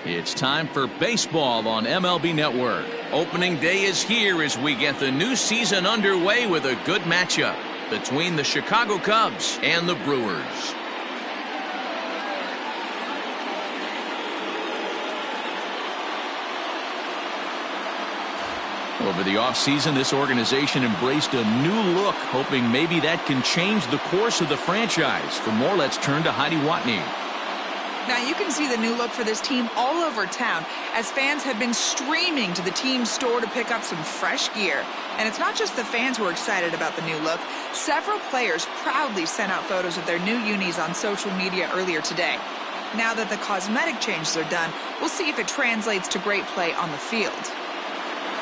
It's time for baseball on MLB Network. Opening day is here as we get the new season underway with a good matchup between the Chicago Cubs and the Brewers. Over the offseason, this organization embraced a new look, hoping maybe that can change the course of the franchise. For more, let's turn to Heidi Watney. Now you can see the new look for this team all over town as fans have been streaming to the team store to pick up some fresh gear. And it's not just the fans who are excited about the new look. Several players proudly sent out photos of their new unis on social media earlier today. Now that the cosmetic changes are done, we'll see if it translates to great play on the field.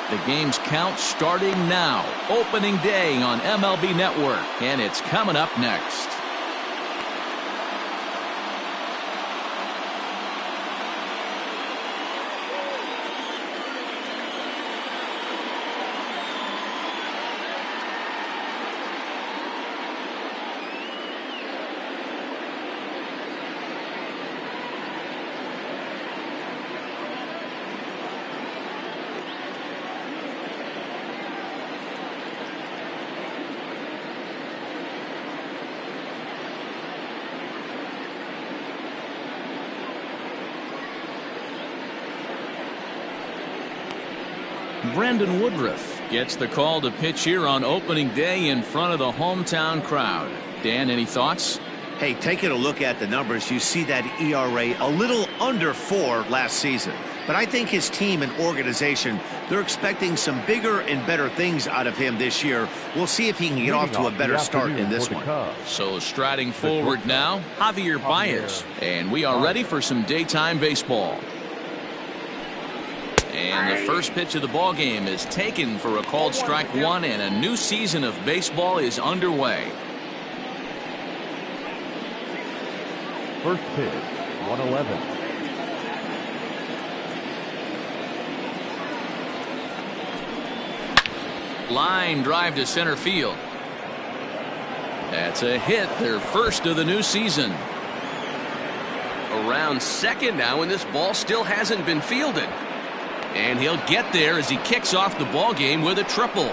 The game's count starting now. Opening day on MLB Network, and it's coming up next. Brandon Woodruff gets the call to pitch here on opening day in front of the hometown crowd. Dan, any thoughts? Hey, taking a look at the numbers, you see that ERA a little under 4 last season. But I think his team and organization, they're expecting some bigger and better things out of him this year. We'll see if he can get off to a better start in this one. So striding forward now, Javier Baez. And we are ready for some daytime baseball. And the first pitch of the ball game is taken for a called strike one, and a new season of baseball is underway. First pitch, 111. Line drive to center field. That's a hit, their first of the new season. Around second now, and this ball still hasn't been fielded. And he'll get there as he kicks off the ball game with a triple.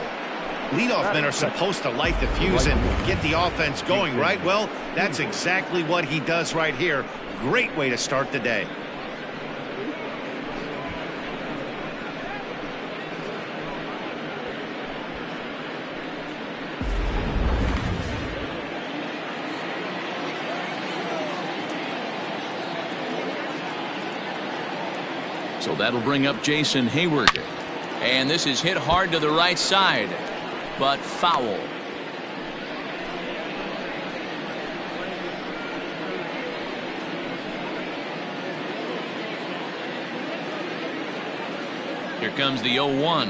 Leadoff men are supposed to light the fuse and get the offense going, right? Well, that's exactly what he does right here. Great way to start the day. So that'll bring up Jason Hayward. And this is hit hard to the right side, but foul. Here comes the 0-1.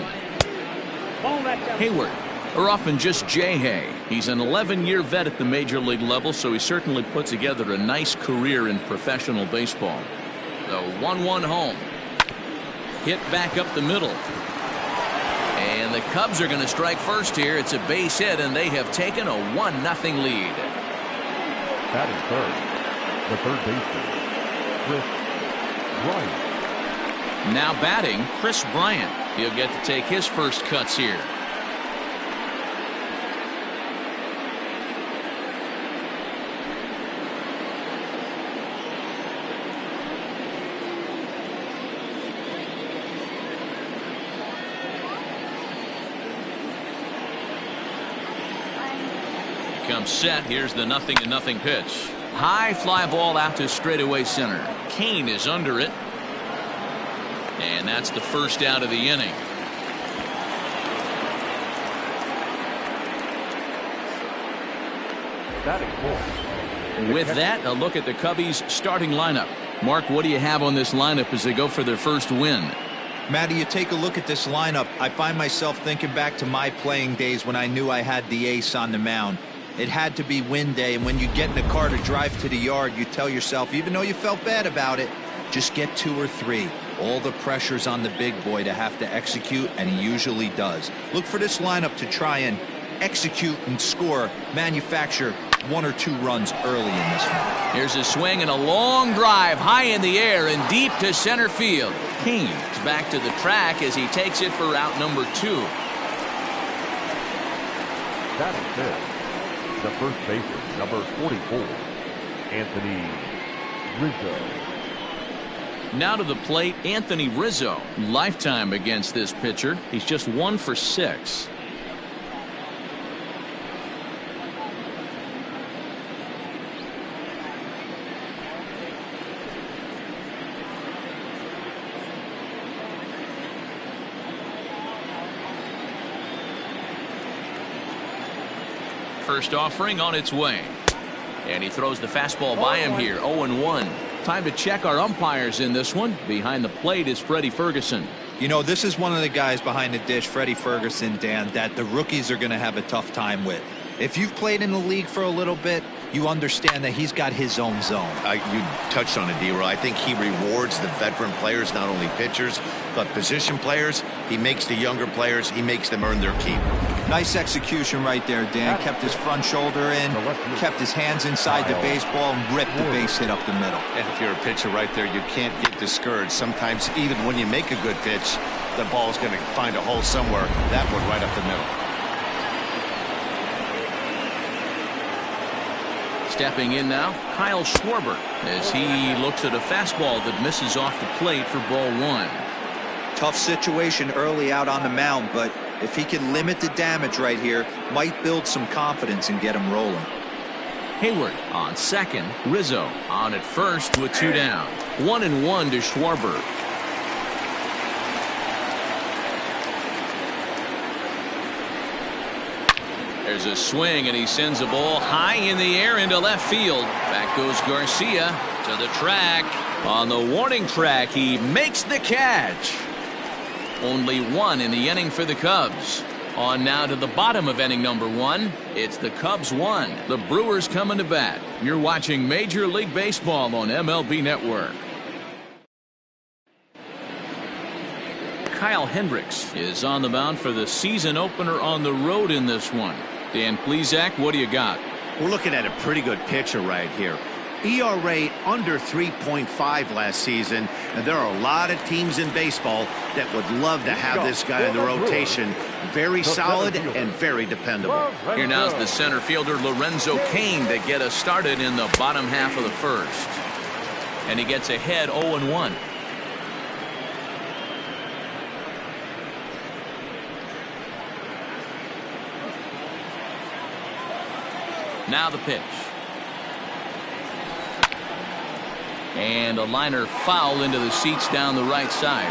Hayward, or often just J-Hay. He's an 11-year vet at the major league level, so he certainly put together a nice career in professional baseball. The 1-1 home. Hit back up the middle. And the Cubs are going to strike first here. It's a base hit, and they have taken a 1-0 lead. Batting third, the third baseman, Chris Bryant. Now batting, Chris Bryant. He'll get to take his first cuts here. Comes set. Here's the 0-0 pitch. High fly ball out to straightaway center. Kane is under it. And that's the first out of the inning. With that, a look at the Cubbies' starting lineup. Mark, what do you have on this lineup as they go for their first win? Matty, you take a look at this lineup. I find myself thinking back to my playing days when I knew I had the ace on the mound. It had to be win day, and when you get in a car to drive to the yard, you tell yourself, even though you felt bad about it, just get 2 or 3. All the pressure's on the big boy to have to execute, and he usually does. Look for this lineup to try and execute and score, manufacture 1 or 2 runs early in this one. Here's a swing and a long drive high in the air and deep to center field. Kane is back to the track as he takes it for out number 2. Batting fifth, the first baseman, number 44, Anthony Rizzo. Now to the plate, Anthony Rizzo. Lifetime against this pitcher. He's just 1 for 6. First offering on its way. And he throws the fastball by him here. 0-1. Time to check our umpires in this one. Behind the plate is Freddie Ferguson. You know, this is one of the guys behind the dish, Freddie Ferguson, Dan, that the rookies are going to have a tough time with. If you've played in the league for a little bit, you understand that he's got his own zone. You touched on it, D-Roy. I think he rewards the veteran players, not only pitchers, but position players. He makes the younger players, he makes them earn their keep. Nice execution right there, Dan. Kept his front shoulder in, kept his hands inside the baseball, and ripped the base hit up the middle. And if you're a pitcher right there, you can't get discouraged. Sometimes even when you make a good pitch, the ball's going to find a hole somewhere. That one right up the middle. Stepping in now, Kyle Schwarber, as he looks at a fastball that misses off the plate for ball 1. Tough situation early out on the mound, but if he can limit the damage right here, might build some confidence and get him rolling. Hayward on second, Rizzo on at first with 2 down. 1-1 to Schwarber. There's a swing, and he sends a ball high in the air into left field. Back goes Garcia to the track. On the warning track, he makes the catch. Only 1 in the inning for the Cubs. On now to the bottom of inning number 1. It's the Cubs 1. The Brewers coming to bat. You're watching Major League Baseball on MLB Network. Kyle Hendricks is on the mound for the season opener on the road in this one. Dan Plesac, what do you got? We're looking at a pretty good pitcher right here. ERA under 3.5 last season, and there are a lot of teams in baseball that would love to have this guy in the rotation. Very solid and very dependable. Here now's the center fielder Lorenzo Cain to get us started in the bottom half of the first. And he gets ahead 0-1. Now the pitch. And a liner foul into the seats down the right side.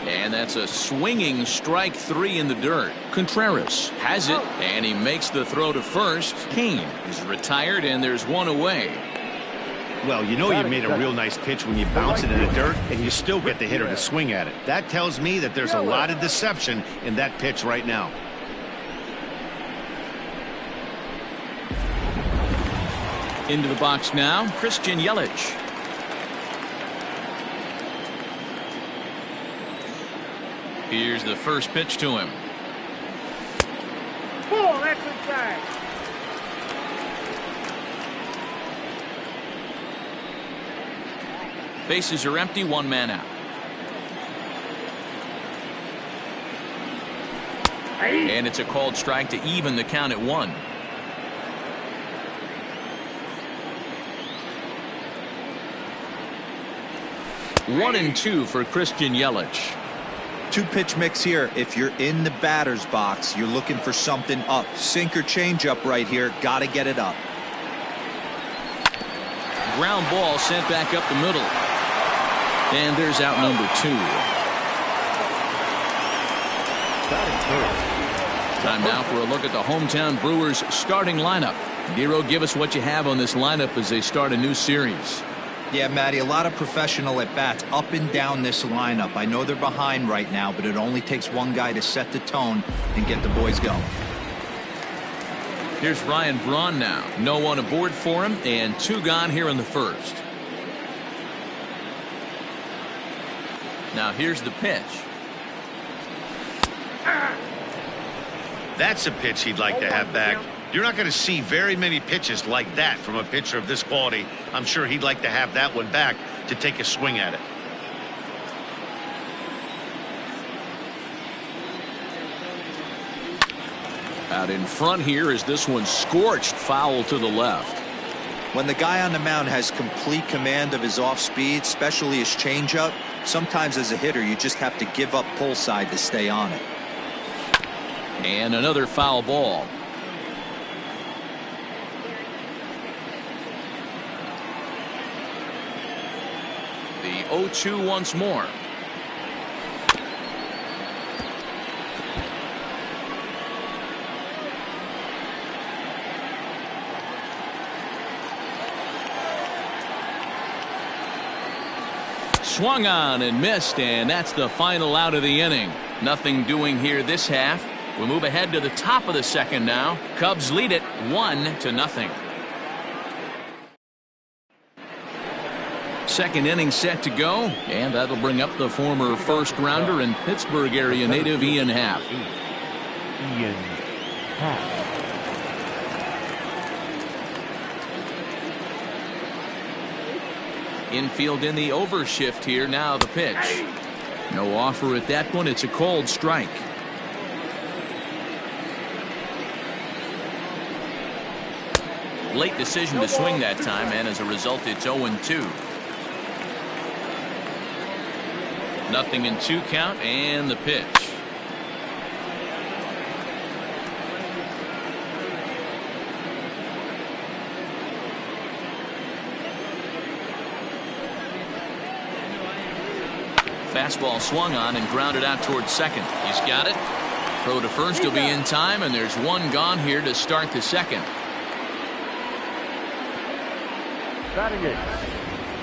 And that's a swinging strike 3 in the dirt. Contreras has it, and he makes the throw to first. Cain is retired, and there's 1 away. Well, you know you made a real nice pitch when you bounce it in the dirt and you still get the hitter to swing at it. That tells me that there's a lot of deception in that pitch right now. Into the box now, Christian Yelich. Here's the first pitch to him. Ball, that's inside. Bases are empty, 1 man out. And it's a called strike to even the count at 1. One and 2 for Christian Yelich. 2-pitch mix here. If you're in the batter's box, you're looking for something up. Sinker changeup right here. Got to get it up. Ground ball sent back up the middle. And there's out number 2. Time now for a look at the hometown Brewers starting lineup. Nero, give us what you have on this lineup as they start a new series. Yeah, Matty, a lot of professional at-bats up and down this lineup. I know they're behind right now, but it only takes one guy to set the tone and get the boys going. Here's Ryan Braun now. No one aboard for him, and 2 gone here in the first. Now here's the pitch. That's a pitch he'd like to have back. You're not going to see very many pitches like that from a pitcher of this quality. I'm sure he'd like to have that one back to take a swing at it. Out in front here is this one scorched foul to the left. When the guy on the mound has complete command of his off speed, especially his changeup, sometimes as a hitter you just have to give up pull side to stay on it. And another foul ball. The 0-2 once more. Swung on and missed, and that's the final out of the inning. Nothing doing here this half. We move ahead to the top of the second now. Cubs lead it 1-0. Second inning set to go, and that'll bring up the former first rounder and Pittsburgh area native Ian Happ. Ian Happ. Infield in the overshift here. Now the pitch. No offer at that one. It's a cold strike. Late decision to swing that time, and as a result it's 0-2. Nothing in 2 count, and the pitch. Fastball swung on and grounded out towards second. He's got it. Throw to first will be in time, and there's one gone here to start the second.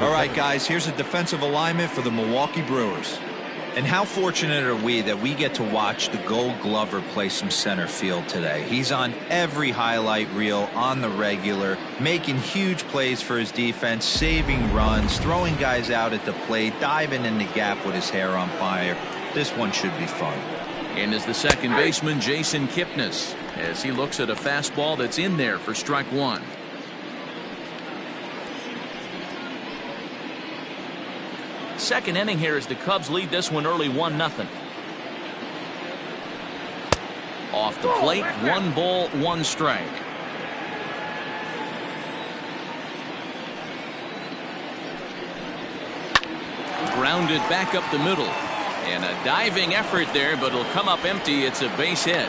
All right, guys, here's a defensive alignment for the Milwaukee Brewers. And how fortunate are we that we get to watch the Gold Glover play some center field today. He's on every highlight reel on the regular, making huge plays for his defense, saving runs, throwing guys out at the plate, diving in the gap with his hair on fire. This one should be fun. And as the second baseman, Jason Kipnis, as he looks at a fastball that's in there for strike one. Second inning here as the Cubs lead this one early 1-0. Off the plate, 1 ball, 1 strike. Grounded back up the middle. And a diving effort there, but it'll come up empty. It's a base hit.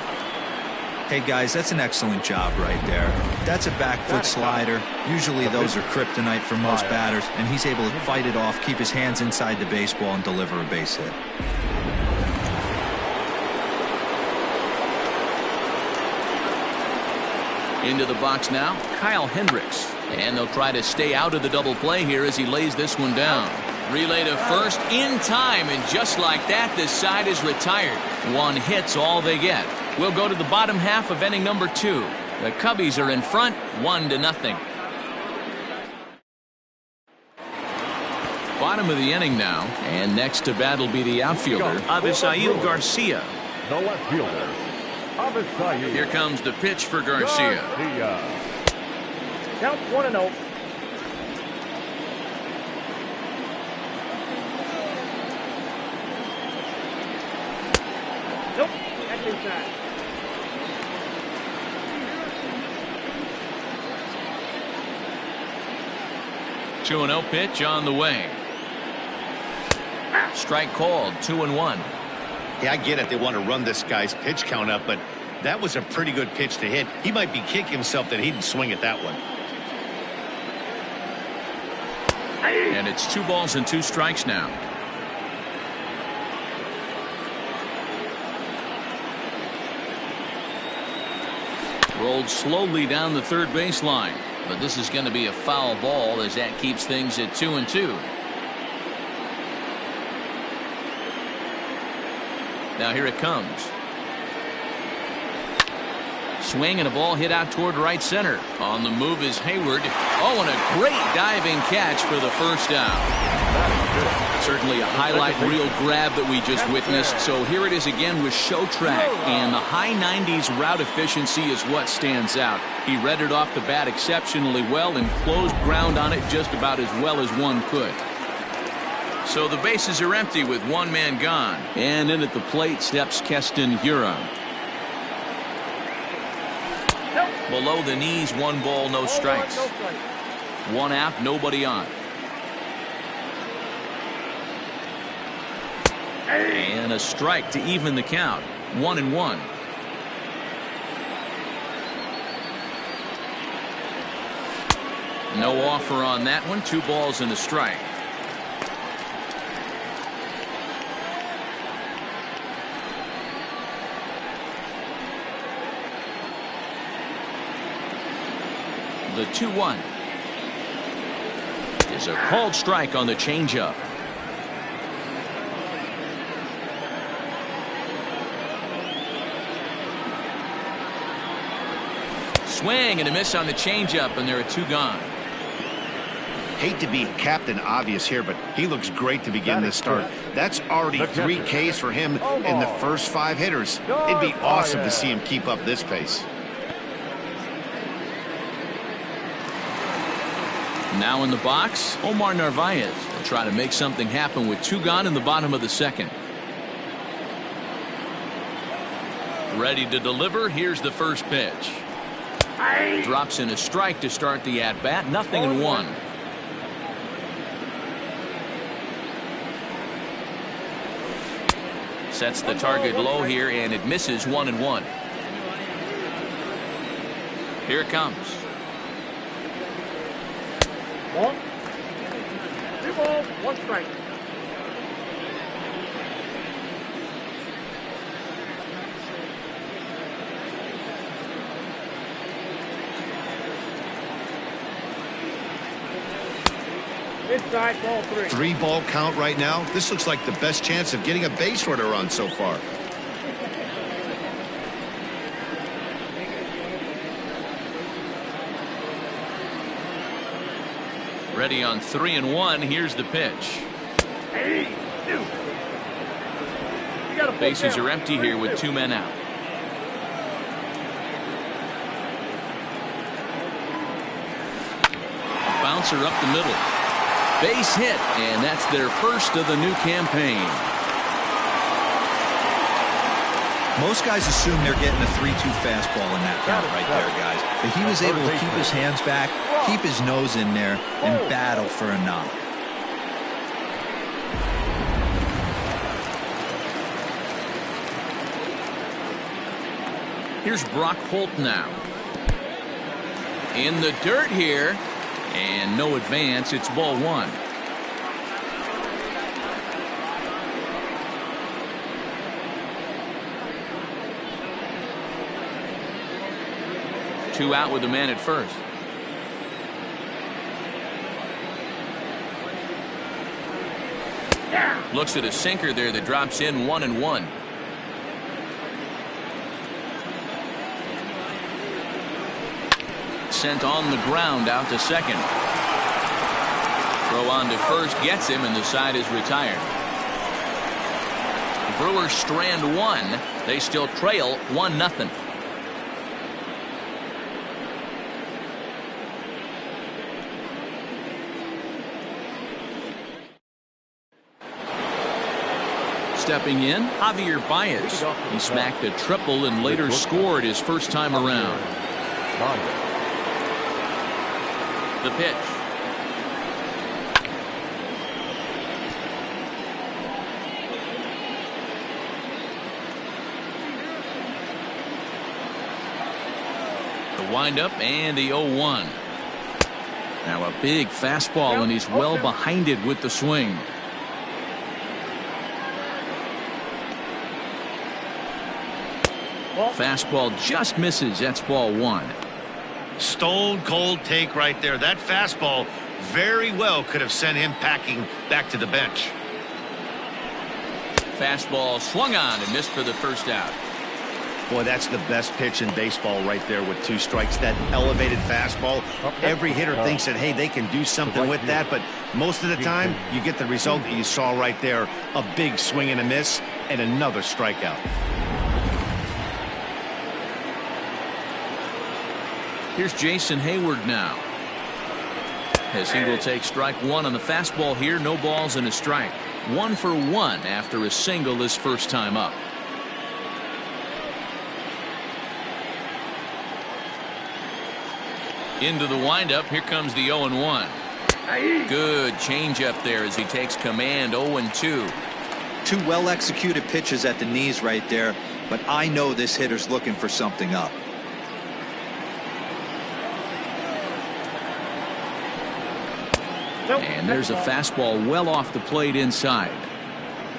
Hey, guys, that's an excellent job right there. That's a back foot slider. Usually those are kryptonite for most batters, and he's able to fight it off, keep his hands inside the baseball, and deliver a base hit. Into the box now, Kyle Hendricks. And they'll try to stay out of the double play here as he lays this one down. Relay to first in time, and just like that, this side is retired. 1 hit's all they get. We'll go to the bottom half of inning number 2. The Cubbies are in front, 1-0. Bottom of the inning now, and next to bat will be the outfielder, Avisail Garcia. The left fielder, Avisail. Here comes the pitch for Garcia. Count 1-0. Nope, that's inside. Two 2-0 pitch on the way. Strike called, 2-1. Yeah, I get it. They want to run this guy's pitch count up, but that was a pretty good pitch to hit. He might be kicking himself that he didn't swing at that one. And it's 2 balls and 2 strikes now. Rolled slowly down the third baseline, but this is going to be a foul ball as that keeps things at 2-2. Now here it comes. Swing and a ball hit out toward right center. On the move is Hayward. Oh, and a great diving catch for the first down. Certainly a highlight reel grab that we just witnessed. So here it is again with show track, and the high 90s route efficiency is what stands out. He read it off the bat exceptionally well and closed ground on it just about as well as one could. So the bases are empty with one man gone. And in at the plate steps Keston Huron. Below the knees, 1 ball, no strikes. 1 out, nobody on. And a strike to even the count. 1-1. No offer on that one. 2 balls and a strike. The 2-1 is a called strike on the changeup. Swing and a miss on the changeup, and there are 2 gone. Hate to be Captain Obvious here, but he looks great to begin this start. That's already 3 Ks for him in the first 5 hitters. It'd be awesome to see him keep up this pace. Now in the box, Omar Narvaez will try to make something happen with 2 gone in the bottom of the 2nd. Ready to deliver. Here's the first pitch. Drops in a strike to start the at-bat. 0-1. Sets the target low here, and it misses. 1-1. Here it comes. 2 balls, 1 strike. Inside, ball 3. 3 ball count right now. This looks like the best chance of getting a base runner on so far. Ready on 3-1. Here's the pitch. Bases are empty here with 2 men out. A bouncer up the middle. Base hit, and that's their first of the new campaign. Most guys assume they're getting a 3-2 fastball in that count right there, guys. But he was able to keep his hands back, keep his nose in there, and battle for a knock. Here's Brock Holt now. In the dirt here, and no advance. It's ball 1. Two out with the man at first. Looks at a sinker there that drops in. 1-1. Sent on the ground out to second. Throw on to first gets him, and the side is retired. Brewers strand 1. They still trail 1-0. Stepping in, Javier Baez. He smacked a triple and later scored his first time around. The pitch. The windup and the 0-1. Now a big fastball, and he's well behind it with the swing. Fastball just misses. That's ball 1. Stone cold take right there. That fastball very well could have sent him packing back to the bench. Fastball swung on and missed for the first out. Boy, that's the best pitch in baseball right there with 2 strikes. That elevated fastball. Every hitter thinks that, hey, they can do something with that, but most of the time, you get the result that you saw right there. A big swing and a miss, and another strikeout. Here's Jason Hayward now, as he will take strike 1 on the fastball here. No balls and a strike. 1 for 1 after a single this first time up. Into the windup. Here comes the 0-1. Good changeup there as he takes command. 0-2. 2 well-executed pitches at the knees right there, but I know this hitter's looking for something up. And there's a fastball well off the plate inside.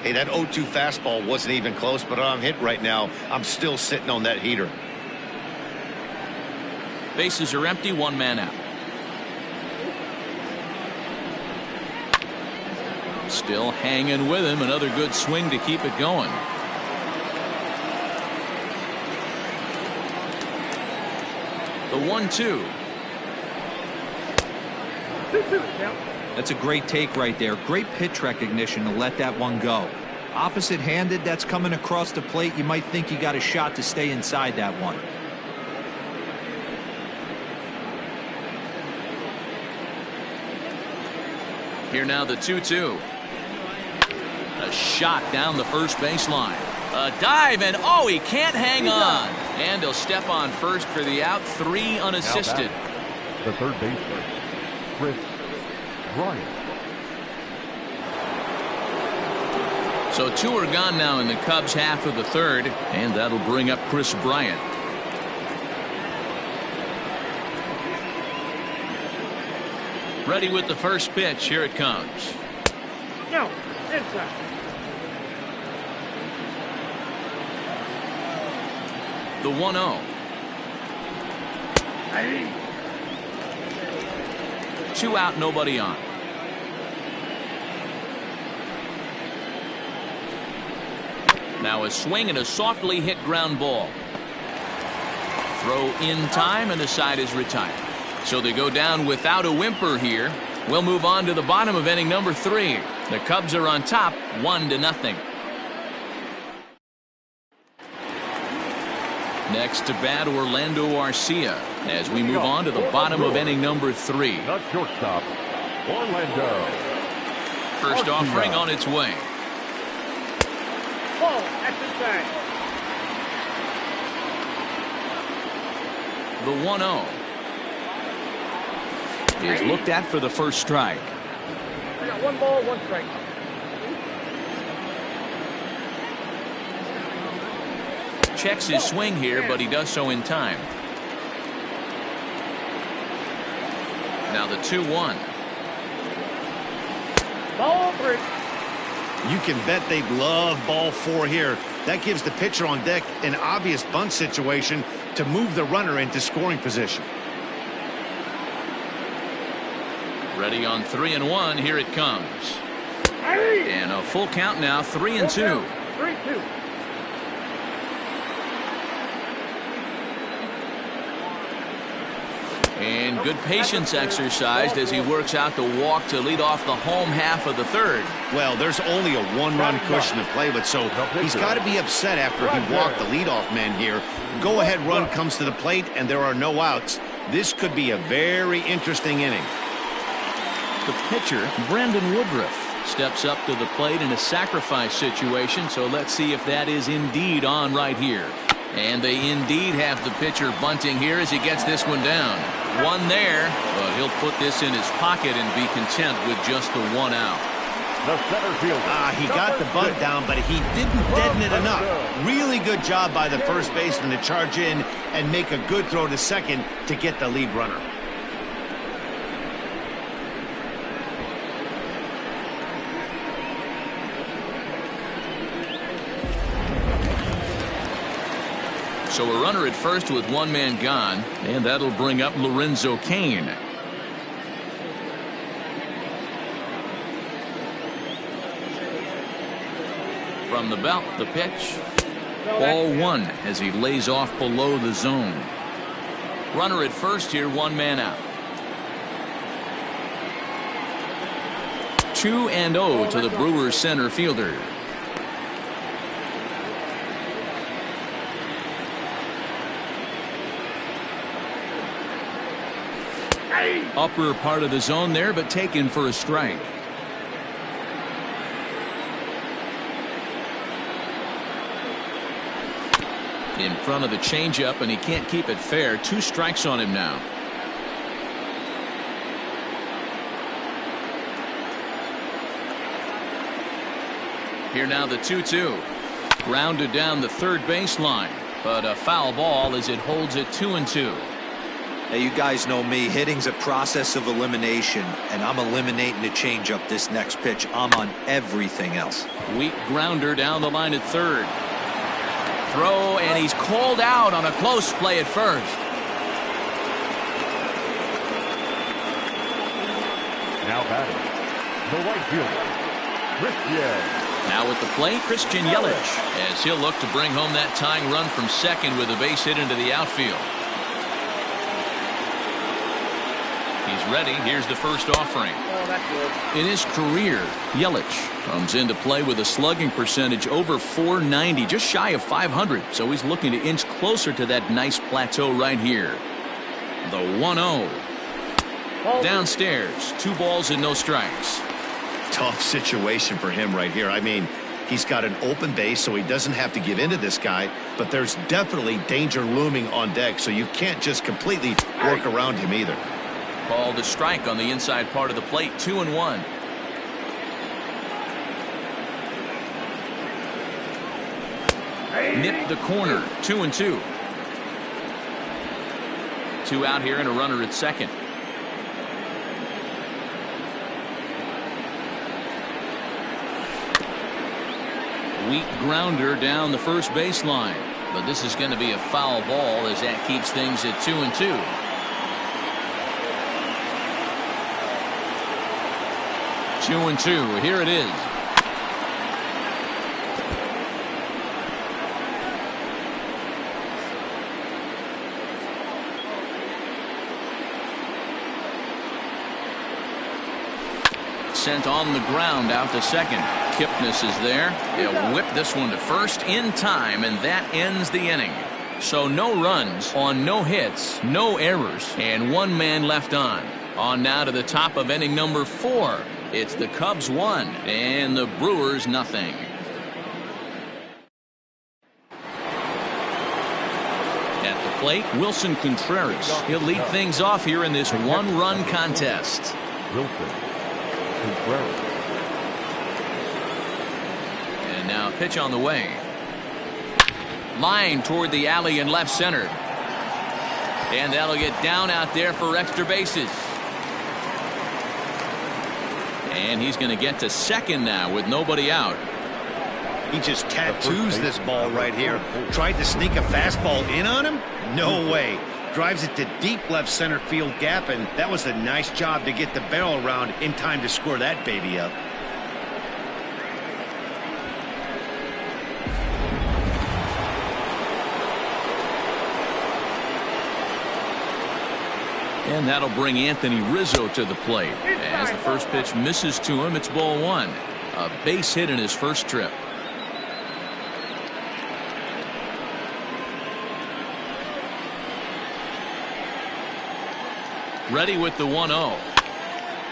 Hey, that 0-2 fastball wasn't even close, but I'm hit right now. I'm still sitting on that heater. Bases are empty. 1 man out. Still hanging with him. Another good swing to keep it going. The 1-2. That's a great take right there. Great pitch recognition to let that one go. Opposite-handed, that's coming across the plate. You might think you got a shot to stay inside that one. Here now the 2-2. A shot down the first baseline. A dive, and oh, he can't hang on. And he'll step on first for the out. 3 unassisted. The third baseman, Chris Bryant. So 2 are gone now in the Cubs half of the third, and that'll bring up Chris Bryant. Ready with the first pitch. Here it comes. No, inside. The 1-0. 2 out, nobody on. Now a swing and a softly hit ground ball. Throw in time, and the side is retired. So they go down without a whimper here. We'll move on to the bottom of inning number 3. The Cubs are on top, 1-0. Next to bat, Orlando Arcia, as we move on to the bottom of inning number 3. The shortstop, Orlando. First offering on its way. Ball at the side. The 1-0 is looked at for the first strike. We got 1 ball, 1 strike. Checks his swing here, but he does so in time. Now the 2-1. Ball 3. You can bet they'd love ball 4 here. That gives the pitcher on deck an obvious bunt situation to move the runner into scoring position. Ready on 3-1. Here it comes. And a full count now. 3-2. 3-2. And good patience exercised as he works out the walk to lead off the home half of the third. Well, there's only a 1-run cushion to play with, so he's got to be upset after he walked the leadoff man here. Go-ahead run comes to the plate, and there are no outs. This could be a very interesting inning. The pitcher, Brandon Woodruff, steps up to the plate in a sacrifice situation, so let's see if that is indeed on right here. And they indeed have the pitcher bunting here as he gets this one down. 1 there, but he'll put this in his pocket and be content with just the 1 out. The center fielder. He got the bunt down, but he didn't deaden it enough. Really good job by the first baseman to charge in and make a good throw to second to get the lead runner. So a runner at first with 1 man gone, and that'll bring up Lorenzo Cain. From the belt, the pitch. Ball one as he lays off below the zone. Runner at first here, one man out. 2-0 to the Brewers center fielder. Upper part of the zone there, but taken for a strike. In front of the changeup, and he can't keep it fair. 2 strikes on him now. Here now the 2-2. Grounded down the third baseline, but a foul ball as it holds it 2-2. Hey, you guys know me. Hitting's a process of elimination, and I'm eliminating the changeup this next pitch. I'm on everything else. Weak grounder down the line at third. Throw, and he's called out on a close play at first. Now batting, the right fielder, Christian. Now at the plate, Christian Yelich, as he'll look to bring home that tying run from second with a base hit into the outfield. He's ready. Here's the first offering. Oh, that's good. In his career, Yelich comes into play with a slugging percentage over .490, just shy of .500. So he's looking to inch closer to that nice plateau right here. The 1-0. Downstairs, 2 balls and no strikes. Tough situation for him right here. I mean, he's got an open base, so he doesn't have to give in to this guy, but there's definitely danger looming on deck, so you can't just completely work around him either. Called a strike on the inside part of the plate. 2-1. Nipped the corner. 2-2. 2 out here and a runner at second. Weak grounder down the first baseline, but this is going to be a foul ball as that keeps things at 2-2. Two and 2. Here it is. Sent on the ground out to second. Kipnis is there. They'll whip this one to first in time, and that ends the inning. So no runs on no hits, no errors, and 1 man left on. On now to the top of inning number 4. It's the Cubs 1 and the Brewers nothing. At the plate, Wilson Contreras. He'll lead things off here in this 1-run contest. Wilson Contreras. And now pitch on the way. Line toward the alley in left center. And that'll get down out there for extra bases. And he's going to get to second now with nobody out. He just tattoos this ball right here. Tried to sneak a fastball in on him? No way. Drives it to deep left center field gap, and that was a nice job to get the barrel around in time to score that baby up. And that'll bring Anthony Rizzo to the plate. As the first pitch misses to him, it's ball 1. A base hit in his first trip. Ready with the 1-0.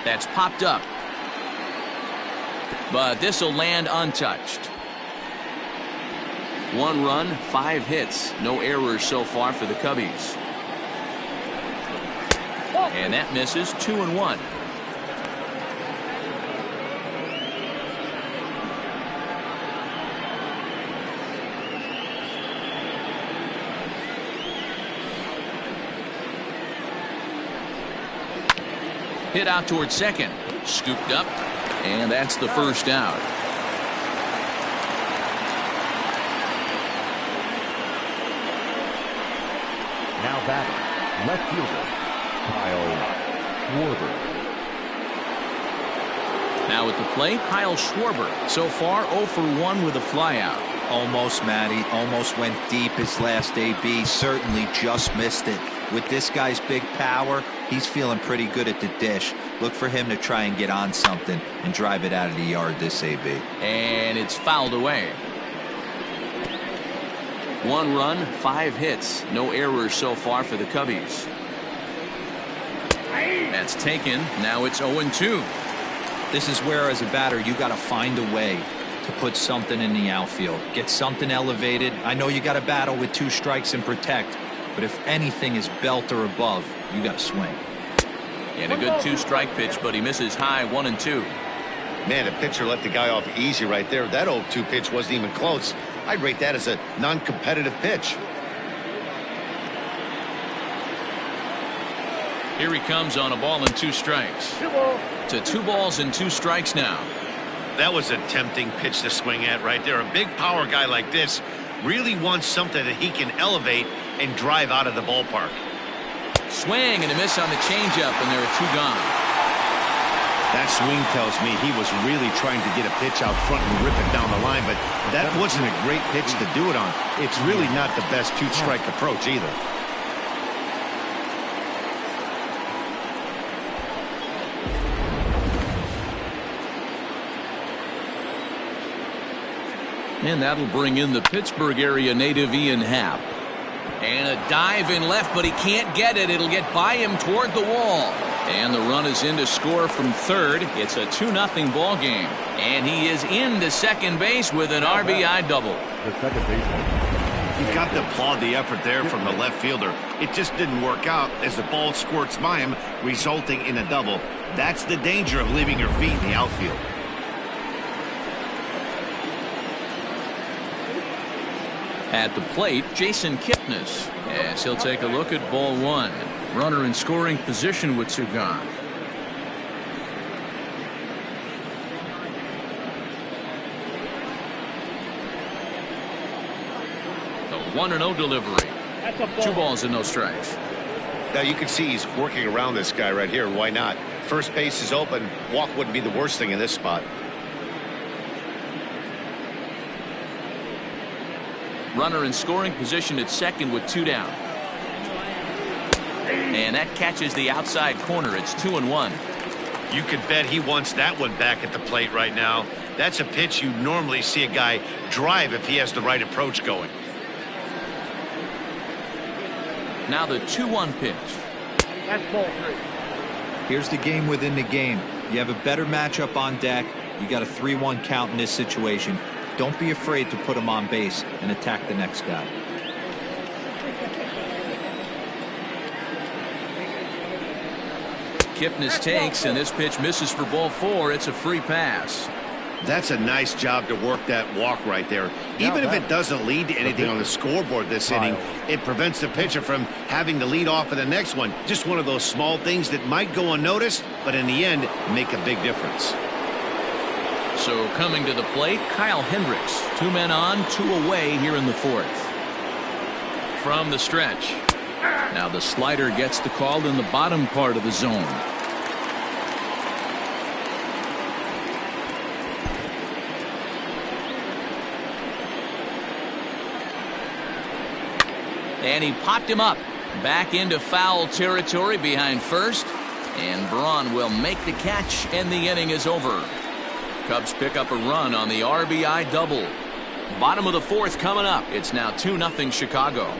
That's popped up. But this will land untouched. 1 run, 5 hits. No errors so far for the Cubbies. And that misses. 2-1. Hit out towards second. Scooped up. And that's the first out. Now batting, left fielder, Kyle Schwarber. Now at the plate, Kyle Schwarber. So far 0 for 1 with a flyout. Almost, Matty. Almost went deep his last AB. Certainly just missed it. With this guy's big power, he's feeling pretty good at the dish. Look for him to try and get on something and drive it out of the yard this AB. And it's fouled away. 1 run, 5 hits. No errors so far for the Cubbies. That's taken. Now it's 0-2. This is where, as a batter, you got to find a way to put something in the outfield. Get something elevated. I know you got to battle with 2 strikes and protect, but if anything is belt or above, you got to swing. And a good 2-strike pitch, but he misses high. 1-2. Man, the pitcher let the guy off easy right there. That 0-2 pitch wasn't even close. I'd rate that as a non-competitive pitch. Here he comes on a ball and 2 strikes. To 2 balls and 2 strikes now. That was a tempting pitch to swing at right there. A big power guy like this really wants something that he can elevate and drive out of the ballpark. Swing and a miss on the changeup, and there are 2 gone. That swing tells me he was really trying to get a pitch out front and rip it down the line, but that wasn't a great pitch to do it on. It's really not the best 2-strike approach either. And that'll bring in the Pittsburgh area native Ian Happ. And a dive in left, but he can't get it. It'll get by him toward the wall. And the run is in to score from third. It's a 2-0 ball game. And he is into second base with an RBI double. The second baseman. You've got to applaud the effort there from the left fielder. It just didn't work out as the ball squirts by him, resulting in a double. That's the danger of leaving your feet in the outfield. At the plate, Jason Kipnis, as he'll take a look at ball 1. Runner in scoring position with 2 gone. The 1-0 delivery. 2 balls and no strikes. Now you can see he's working around this guy right here. Why not? First base is open. Walk wouldn't be the worst thing in this spot. Runner in scoring position at second with 2 down. And that catches the outside corner. It's 2-1. You can bet he wants that one back at the plate right now. That's a pitch you normally see a guy drive if he has the right approach going. Now the 2-1 pitch. That's ball 3. Here's the game within the game. You have a better matchup on deck. You got a 3-1 count in this situation. Don't be afraid to put him on base and attack the next guy. Kipnis takes, and this pitch misses for ball 4. It's a free pass. That's a nice job to work that walk right there. Even if it doesn't lead to anything on the scoreboard this inning, it prevents the pitcher from having to lead off in the next one. Just one of those small things that might go unnoticed, but in the end, make a big difference. So coming to the plate, Kyle Hendricks. 2 men on, 2 away here in the 4th. From the stretch. Now the slider gets the call in the bottom part of the zone. And he popped him up. Back into foul territory behind first. And Braun will make the catch, and the inning is over. Cubs pick up a run on the RBI double. Bottom of the 4th coming up. It's now 2-0 Chicago.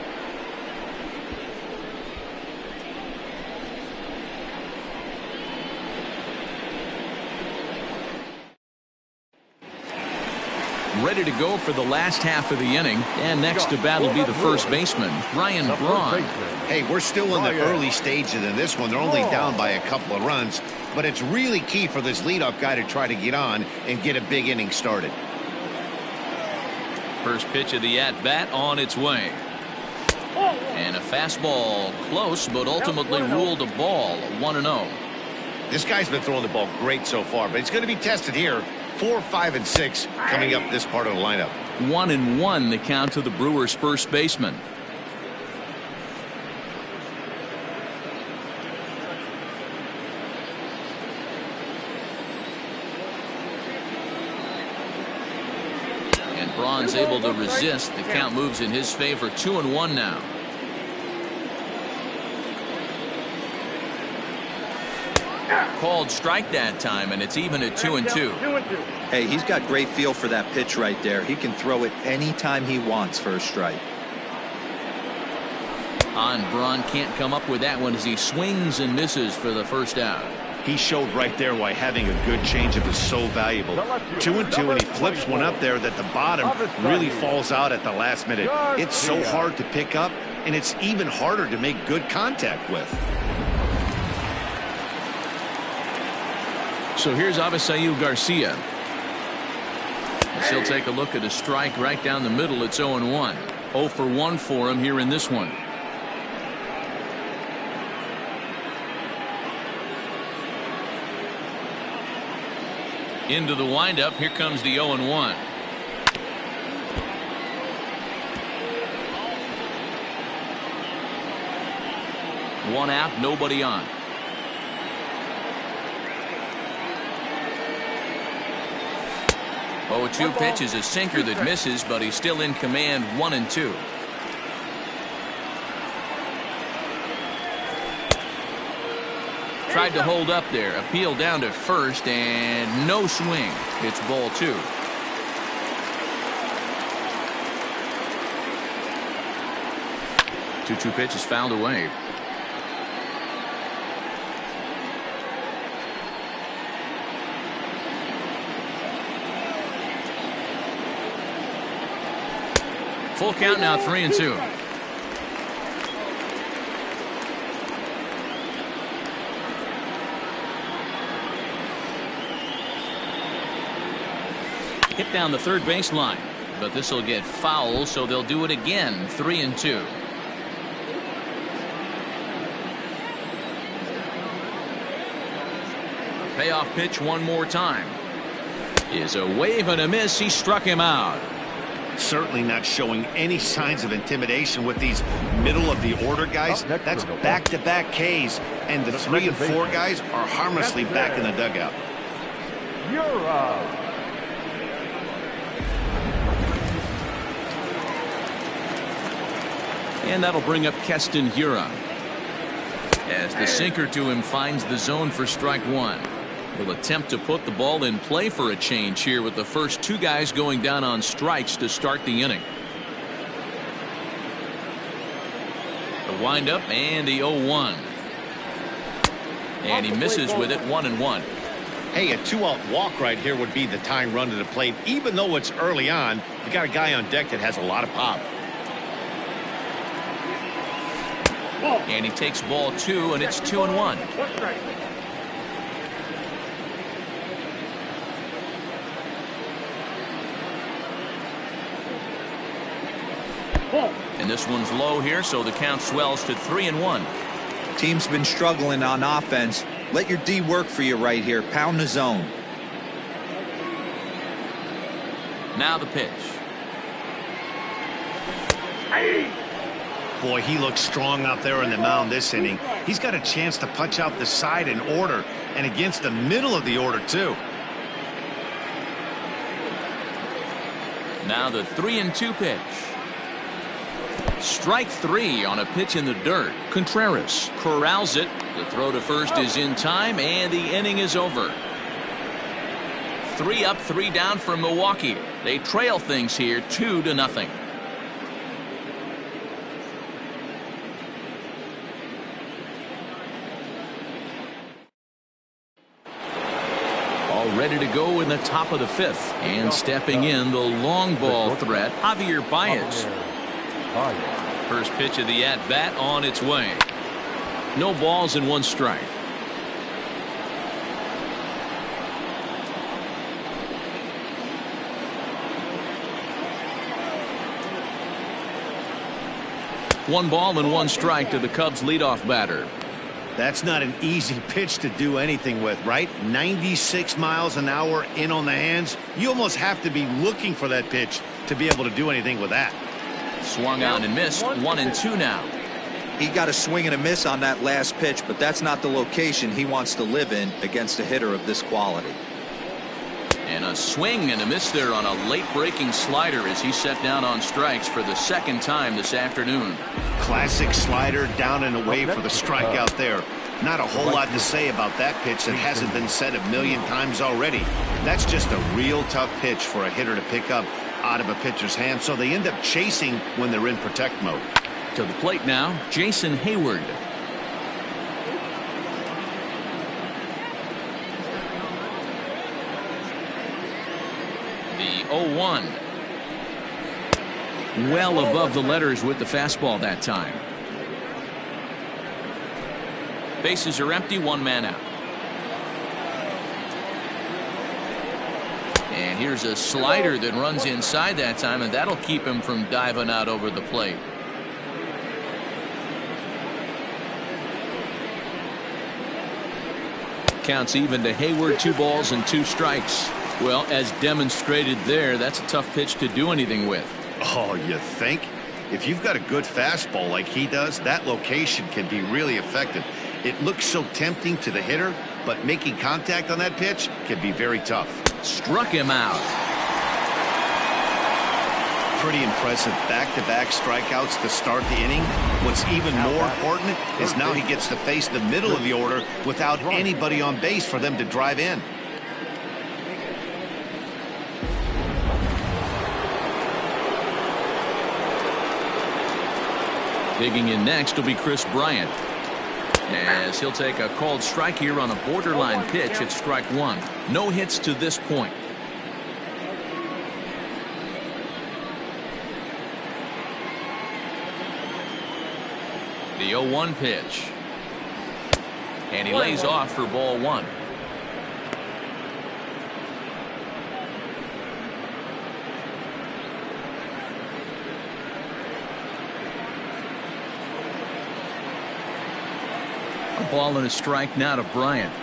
Ready to go for the last half of the inning. And next to bat will be the first baseman, Ryan Braun. Hey, we're still in the early stages in this one. They're only down by a couple of runs. But it's really key for this leadoff guy to try to get on and get a big inning started. First pitch of the at-bat on its way. And a fastball close, but ultimately ruled a ball. 1-0. This guy's been throwing the ball great so far, but he's going to be tested here. 4, 5, and 6 coming up this part of the lineup. 1-1 the count to the Brewers' first baseman. And Braun's able to resist. The count moves in his favor. 2-1 now. Called strike that time, and it's even at 2-2. Hey, he's got great feel for that pitch right there. He can throw it anytime he wants for a strike. Braun can't come up with that one as he swings and misses for the first out. He showed right there why having a good changeup is so valuable. 2-2, and he flips one up there that the bottom really falls out at the last minute. It's so hard to pick up, and it's even harder to make good contact with. So here's Avisail Garcia. He'll take a look at a strike right down the middle. It's 0-1. 0 for 1 for him here in this one. Into the windup. Here comes the 0-1. One out, nobody on. 0-2 pitch is a sinker that misses, but he's still in command. 1-2. Tried to hold up there. Appeal down to first, and no swing. It's ball 2. Two pitch is fouled away. Full count now, 3-2. Hit down the third baseline, but this will get foul, so they'll do it again. 3-2. Payoff pitch one more time. Is a wave and a miss. He struck him out. Certainly not showing any signs of intimidation with these middle of the order guys. That's back-to-back Ks, and the 3 and 4 guys are harmlessly back in the dugout. You're up. And that'll bring up Keston Hiura. As the sinker to him finds the zone for strike 1. He'll attempt to put the ball in play for a change here with the first 2 guys going down on strikes to start the inning. The windup and the 0-1. And he misses with it. 1-1. Hey, a 2-out walk right here would be the tying run to the plate. Even though it's early on, you got a guy on deck that has a lot of pop. And he takes ball 2, and it's 2-1. And this one's low here, so the count swells to 3-1. Team's been struggling on offense. Let your D work for you right here. Pound the zone. Now the pitch. Boy, he looks strong out there on the mound this inning. He's got a chance to punch out the side in order, and against the middle of the order, too. Now the 3-2 pitch. Strike 3 on a pitch in the dirt. Contreras corrals it. The throw to first is in time, and the inning is over. 3 up, 3 down for Milwaukee. They trail things here 2-0. All ready to go in the top of the 5th, and stepping in the long ball threat, Javier Baez. First pitch of the at-bat on its way. No balls and 1 strike. One ball and 1 strike to the Cubs leadoff batter. That's not an easy pitch to do anything with, right? 96 miles an hour in on the hands. You almost have to be looking for that pitch to be able to do anything with that. Swung on and missed. 1-2 now. He got a swing and a miss on that last pitch, but that's not the location he wants to live in against a hitter of this quality. And a swing and a miss there on a late breaking slider as he set down on strikes for the second time this afternoon. Classic slider down and away for the strikeout there. Not a whole lot to say about that pitch that hasn't been said a million times already. That's just a real tough pitch for a hitter to pick up out of a pitcher's hand, so they end up chasing when they're in protect mode. To the plate now, Jason Hayward. The 0-1. Well above the letters with the fastball that time. Bases are empty, one man out. And here's a slider that runs inside that time, and that'll keep him from diving out over the plate. Counts even to Hayward, 2 balls and 2 strikes. Well, as demonstrated there, that's a tough pitch to do anything with. Oh, you think? If you've got a good fastball like he does, that location can be really effective. It looks so tempting to the hitter, but making contact on that pitch can be very tough. Struck him out. Pretty impressive back-to-back strikeouts to start the inning. What's even more important is now he gets to face the middle of the order without anybody on base for them to drive in. Digging in next will be Chris Bryant, as he'll take a called strike here on a borderline pitch at strike 1. No hits to this point. The 0-1 pitch, and he lays off for ball 1. A ball and a strike now to Bryant.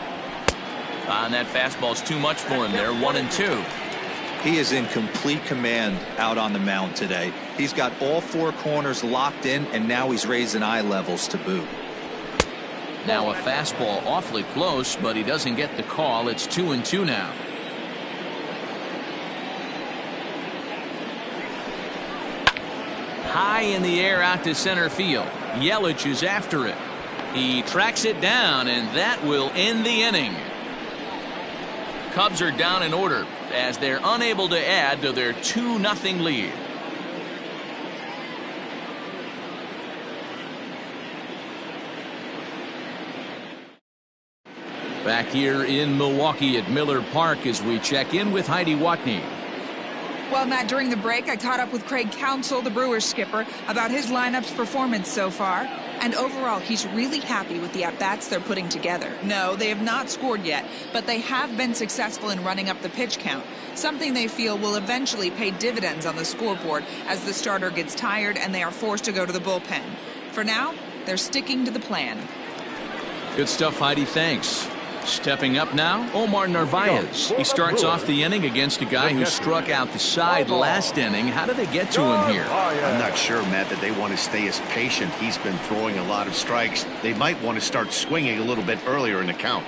And that fastball's too much for him there. 1-2. He is in complete command out on the mound today. He's got all 4 corners locked in, and now he's raising eye levels to boot. Now a fastball awfully close, but he doesn't get the call. It's 2-2 now. High in the air out to center field. Yelich is after it. He tracks it down, and that will end the inning. Cubs are down in order as they're unable to add to their 2-0 lead. Back here in Milwaukee at Miller Park as we check in with Heidi Watney. Well, Matt, during the break, I caught up with Craig Counsell, the Brewers skipper, about his lineup's performance so far. And overall, he's really happy with the at-bats they're putting together. No, they have not scored yet, but they have been successful in running up the pitch count, something they feel will eventually pay dividends on the scoreboard as the starter gets tired and they are forced to go to the bullpen. For now, they're sticking to the plan. Good stuff, Heidi. Thanks. Stepping up now, Omar Narvaez. He starts off the inning against a guy who struck out the side last inning. How did they get to him here? I'm not sure, Matt, that they want to stay as patient. He's been throwing a lot of strikes. They might want to start swinging a little bit earlier in the count.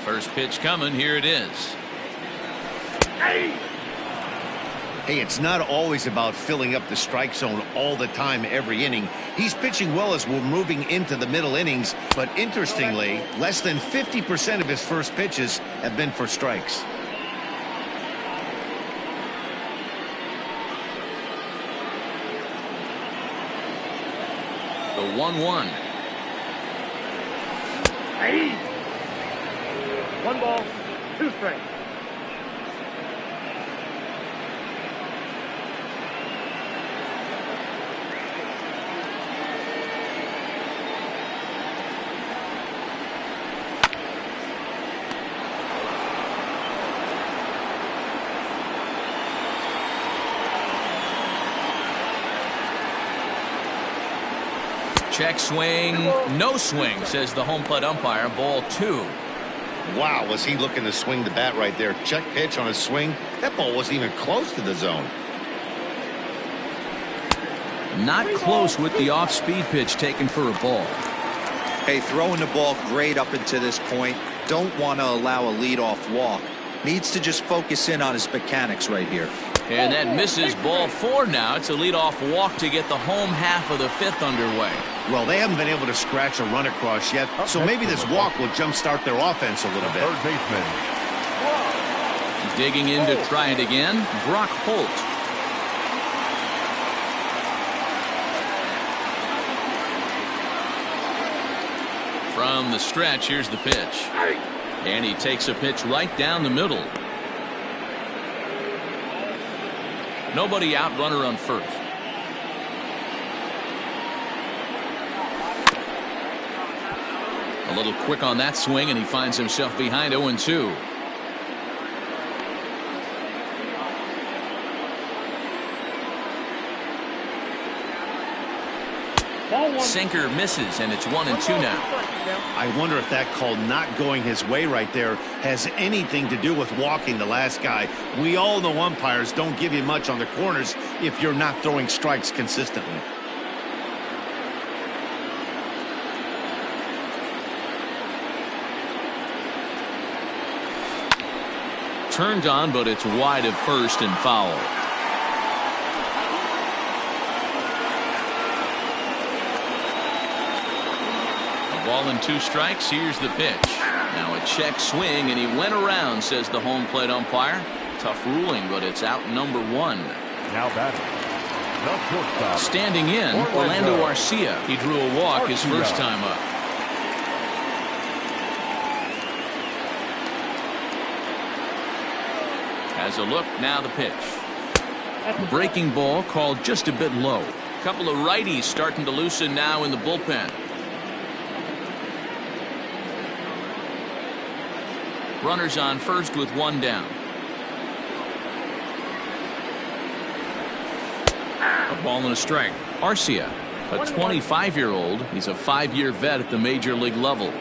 First pitch coming. Here it is. Hey, it's not always about filling up the strike zone all the time every inning. He's pitching well as we're moving into the middle innings, but interestingly, less than 50% of his first pitches have been for strikes. The 1-1. Hey! 1 ball, 2 strikes. Check swing, no swing, says the home plate umpire. Ball 2. Wow, was he looking to swing the bat right there? Check pitch on a swing. That ball wasn't even close to the zone. Not close with the off-speed pitch taken for a ball. Hey, throwing the ball great up until this point. Don't want to allow a leadoff walk. Needs to just focus in on his mechanics right here. And that misses ball 4 now. It's a leadoff walk to get the home half of the 5th underway. Well, they haven't been able to scratch a run across yet, so maybe this walk will jumpstart their offense a little bit. Third baseman. Digging in to try it again, Brock Holt. From the stretch, here's the pitch. And he takes a pitch right down the middle. Nobody out, runner on first. A little quick on that swing, and he finds himself behind 0-2. Sinker misses, and it's 1-2 now. I wonder if that call not going his way right there has anything to do with walking the last guy. We all know umpires don't give you much on the corners if you're not throwing strikes consistently. Turned on, but it's wide of first and foul. Ball and 2 strikes. Here's the pitch. Now a check swing, and he went around, says the home plate umpire. Tough ruling, but it's out number 1. Now batting. The shortstop. Standing in, Orlando Arcia. He drew a walk his first time up. Has a look, now the pitch. Breaking ball called just a bit low. Couple of righties starting to loosen now in the bullpen. Runners on first with 1 down. A ball and a strike. Arcia, a 25-year-old. He's a 5-year vet at the major league level.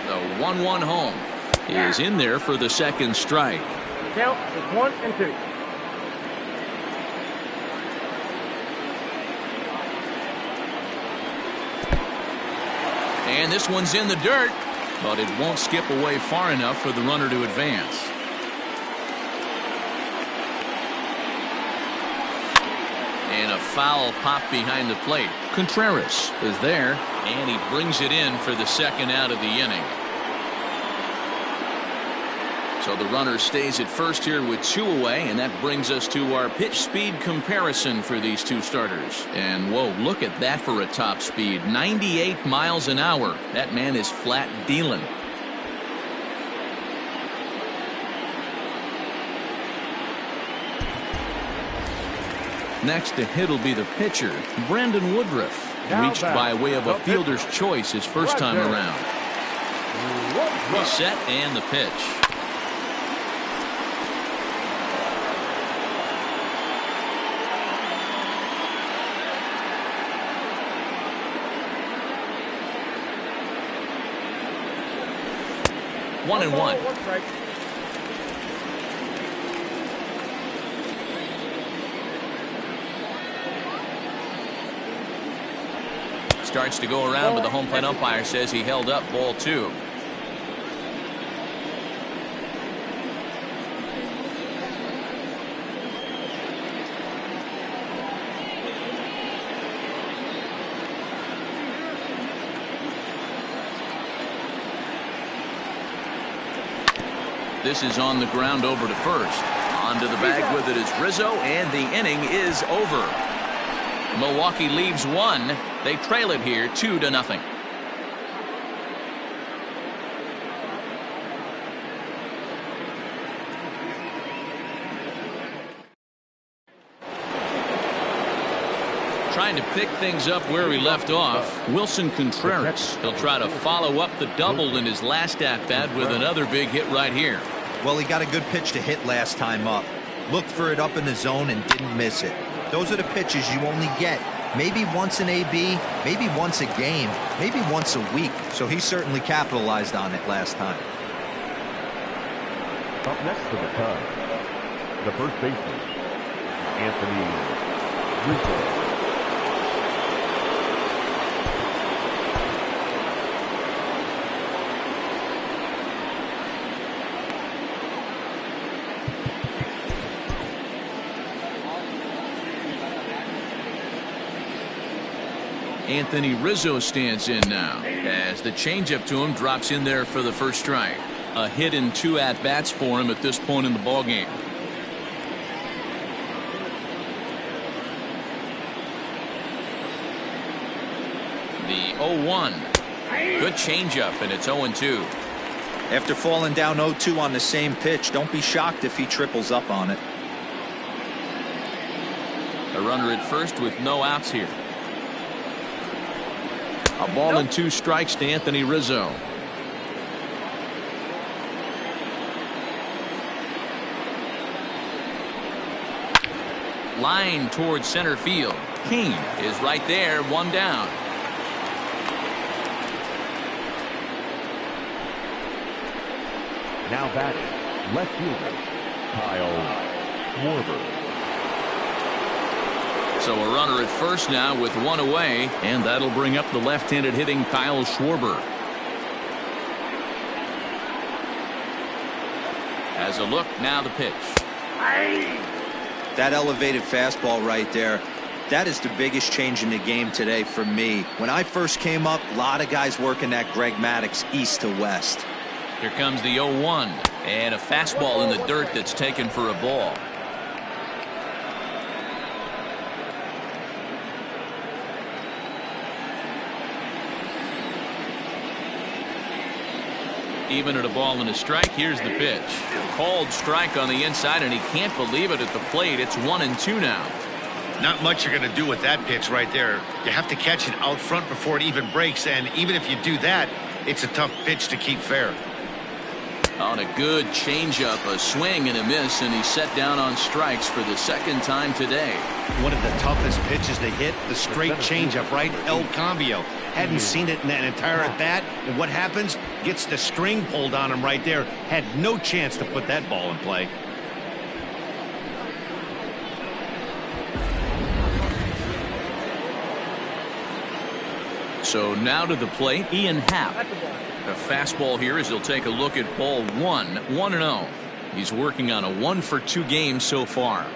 The 1-1 home is in there for the second strike. Count is 1-2. And this one's in the dirt, but it won't skip away far enough for the runner to advance. And a foul pop behind the plate. Contreras is there, and he brings it in for the second out of the inning. So the runner stays at first here with 2 away, and that brings us to our pitch speed comparison for these 2 starters. And whoa, look at that for a top speed. 98 miles an hour. That man is flat dealing. Next to hit will be the pitcher, Brandon Woodruff. Reached by way of a fielder's choice his first time around. Reset and the pitch. One and one. Starts to go around, but the home plate umpire says he held up ball 2. This is on the ground over to first. Onto the bag with it is Rizzo, and the inning is over. Milwaukee leaves 1. They trail it here 2-0. Trying to pick things up where we left off, Wilson Contreras. He'll try to follow up the double in his last at-bat with another big hit right here. Well, he got a good pitch to hit last time up. Looked for it up in the zone and didn't miss it. Those are the pitches you only get maybe once in AB, maybe once a game, maybe once a week. So he certainly capitalized on it last time. Up next to the Cubs, the first baseman, Anthony Rizzo. Anthony Rizzo stands in now as the changeup to him drops in there for the first strike. A hit and 2 at-bats for him at this point in the ballgame. The 0-1. Good changeup, and it's 0-2. After falling down 0-2 on the same pitch, don't be shocked if he triples up on it. A runner at first with no outs here. A ball and 2 strikes to Anthony Rizzo. Line towards center field. Kane is right there, 1 down. Now batting, left fielder, Kyle Schwarber. So a runner at first now with 1 away, and that'll bring up the left-handed hitting Kyle Schwarber. As a look, now the pitch. That elevated fastball right there, that is the biggest change in the game today for me. When I first came up, a lot of guys working that Greg Maddux east to west. Here comes the 0-1, and a fastball in the dirt that's taken for a ball. Even at a ball and a strike, here's the pitch. Called strike on the inside, and he can't believe it at the plate. It's 1-2 now. Not much you're going to do with that pitch right there. You have to catch it out front before it even breaks, and even if you do that, it's a tough pitch to keep fair. On a good changeup, a swing and a miss, and he's set down on strikes for the second time today. One of the toughest pitches to hit, the straight changeup, right? El Cambio. Hadn't seen it in that entire at bat, and what happens? Gets the string pulled on him right there. Had no chance to put that ball in play. So now to the plate, Ian Happ. A fastball here as he'll take a look at ball 1, 1-0. He's working on a 1-for-2 game so far.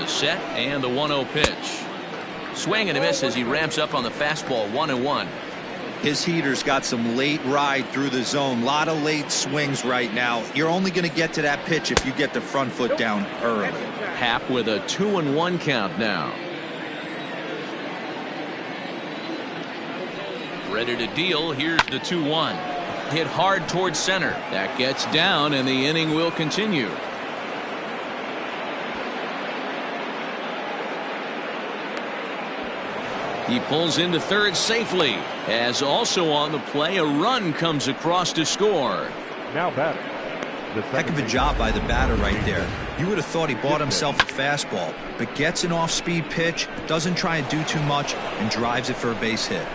The set and the 1-0 pitch. Swing and a miss as he ramps up on the fastball, 1-1. His heater's got some late ride through the zone. A lot of late swings right now. You're only going to get to that pitch if you get the front foot down early. Happ with a 2-1 count now. Ready to deal. Here's the 2-1. Hit hard towards center. That gets down, and the inning will continue. He pulls into third safely, as also on the play a run comes across to score. Now batting. Heck of a job by the batter right there. You would have thought he bought himself a fastball, but gets an off-speed pitch, doesn't try and do too much, and drives it for a base hit.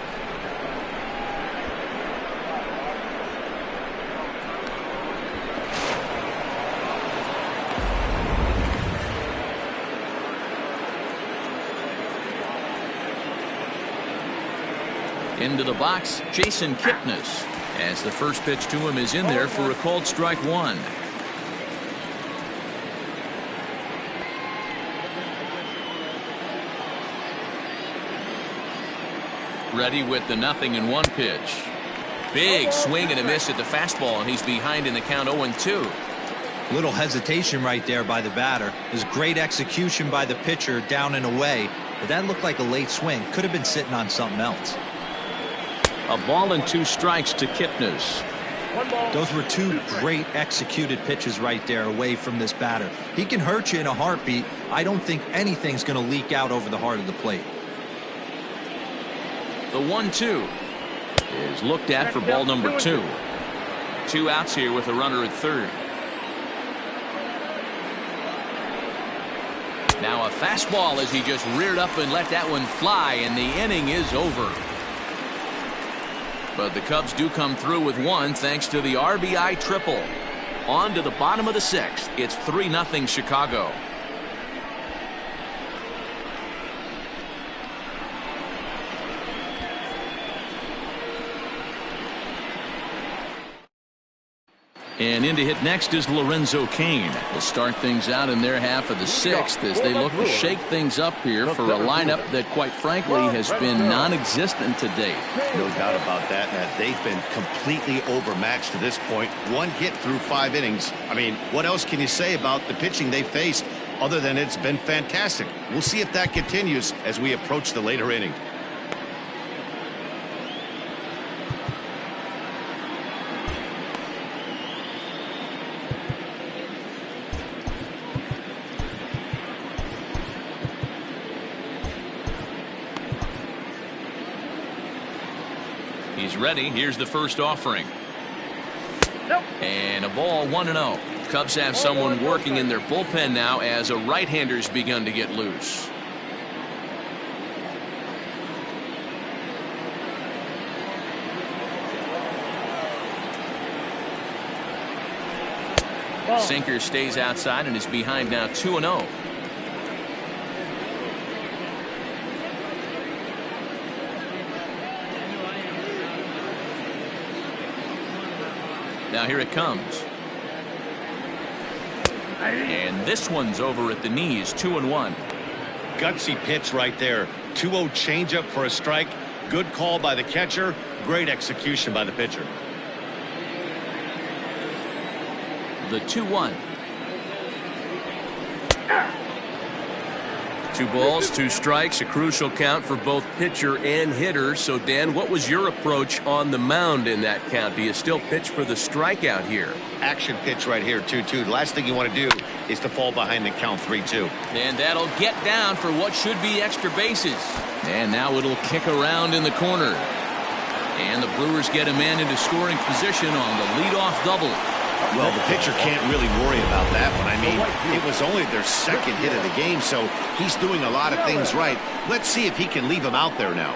Into the box, Jason Kipnis, as the first pitch to him is in there for a called strike 1. Ready with the 0-1 pitch. Big swing and a miss at the fastball, and he's behind in the count 0-2. Little hesitation right there by the batter. There's great execution by the pitcher down and away, but that looked like a late swing. Could have been sitting on something else. A ball and 2 strikes to Kipnis. Those were 2 great executed pitches right there away from this batter. He can hurt you in a heartbeat. I don't think anything's going to leak out over the heart of the plate. The 1-2 is looked at for ball number 2. 2 outs here with a runner at third. Now a fastball as he just reared up and let that one fly, and the inning is over. But the Cubs do come through with 1 thanks to the RBI triple. On to the bottom of the 6th. It's 3-0 Chicago. And in to hit next is Lorenzo Cain. Will start things out in their half of the sixth as they look to shake things up here for a lineup that, quite frankly, has been non-existent to date. No doubt about that, Matt. They've been completely overmatched to this point. One hit through 5 innings. I mean, what else can you say about the pitching they faced other than it's been fantastic? We'll see if that continues as we approach the later inning. He's ready. Here's the first offering. And a ball 1-0. Cubs have someone working in their bullpen now as a right-hander's begun to get loose. Sinker stays outside and is behind now 2-0. Now here it comes. And this one's over at the knees, 2-1. Gutsy pitch right there. 2-0 changeup for a strike. Good call by the catcher. Great execution by the pitcher. The 2-1. 2 balls, 2 strikes, a crucial count for both pitcher and hitter. So, Dan, what was your approach on the mound in that count? Do you still pitch for the strikeout here? Action pitch right here, 2-2. The last thing you want to do is to fall behind the count 3-2. And that'll get down for what should be extra bases. And now it'll kick around in the corner. And the Brewers get a man into scoring position on the leadoff double. Well, the pitcher can't really worry about that one. I mean, it was only their second hit of the game, so he's doing a lot of things right. Let's see if he can leave him out there now.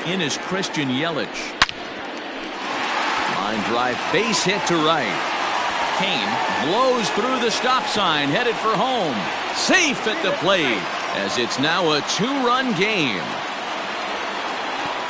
In is Christian Yelich. Line drive, base hit to right. Cain blows through the stop sign, headed for home. Safe at the plate, as it's now a 2-run game.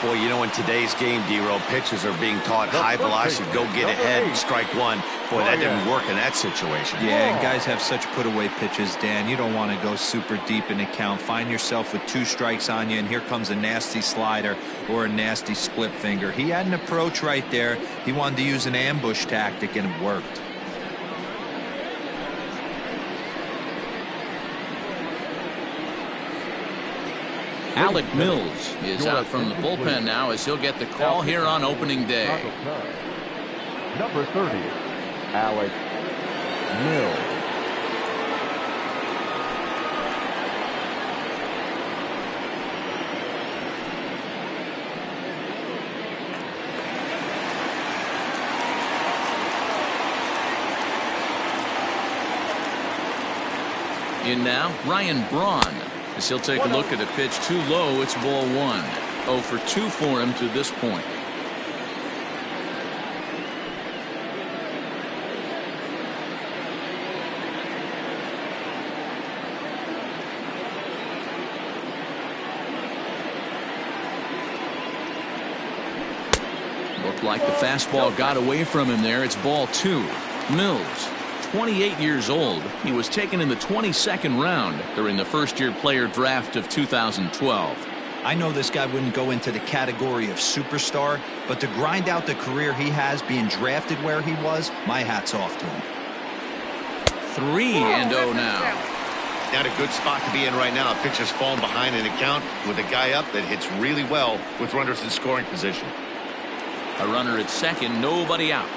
Boy, you know, in today's game, D-Row, pitchers are being taught high velocity, go get ahead, strike one. Boy, that didn't work in that situation. Yeah, and guys have such put-away pitches, Dan. You don't want to go super deep in the count. Find yourself with 2 strikes on you, and here comes a nasty slider or a nasty split finger. He had an approach right there. He wanted to use an ambush tactic, and it worked. Alec Mills is out from the bullpen now as he'll get the call here on opening day. Number 30, Alec Mills. In now, Ryan Braun. As he'll take a look at a pitch too low, it's ball 1. 0 for 2 for him to this point. Looked like the fastball got away from him there. It's ball 2. Mills, 28 years old. He was taken in the 22nd round during the first-year player draft of 2012. I know this guy wouldn't go into the category of superstar, but to grind out the career he has being drafted where he was, my hat's off to him. 3-0 now. Not a good spot to be in right now. Pitcher's falling behind in the count with a guy up that hits really well with runners in scoring position. A runner at second, nobody out.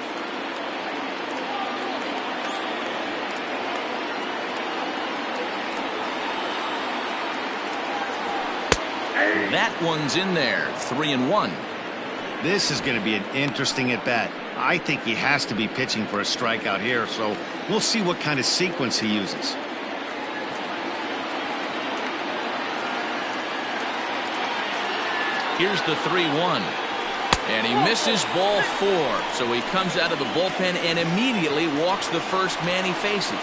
That one's in there. 3-1. This is going to be an interesting at-bat. I think he has to be pitching for a strikeout here, so we'll see what kind of sequence he uses. Here's the 3-1. And he misses ball 4. So he comes out of the bullpen and immediately walks the first man he faces.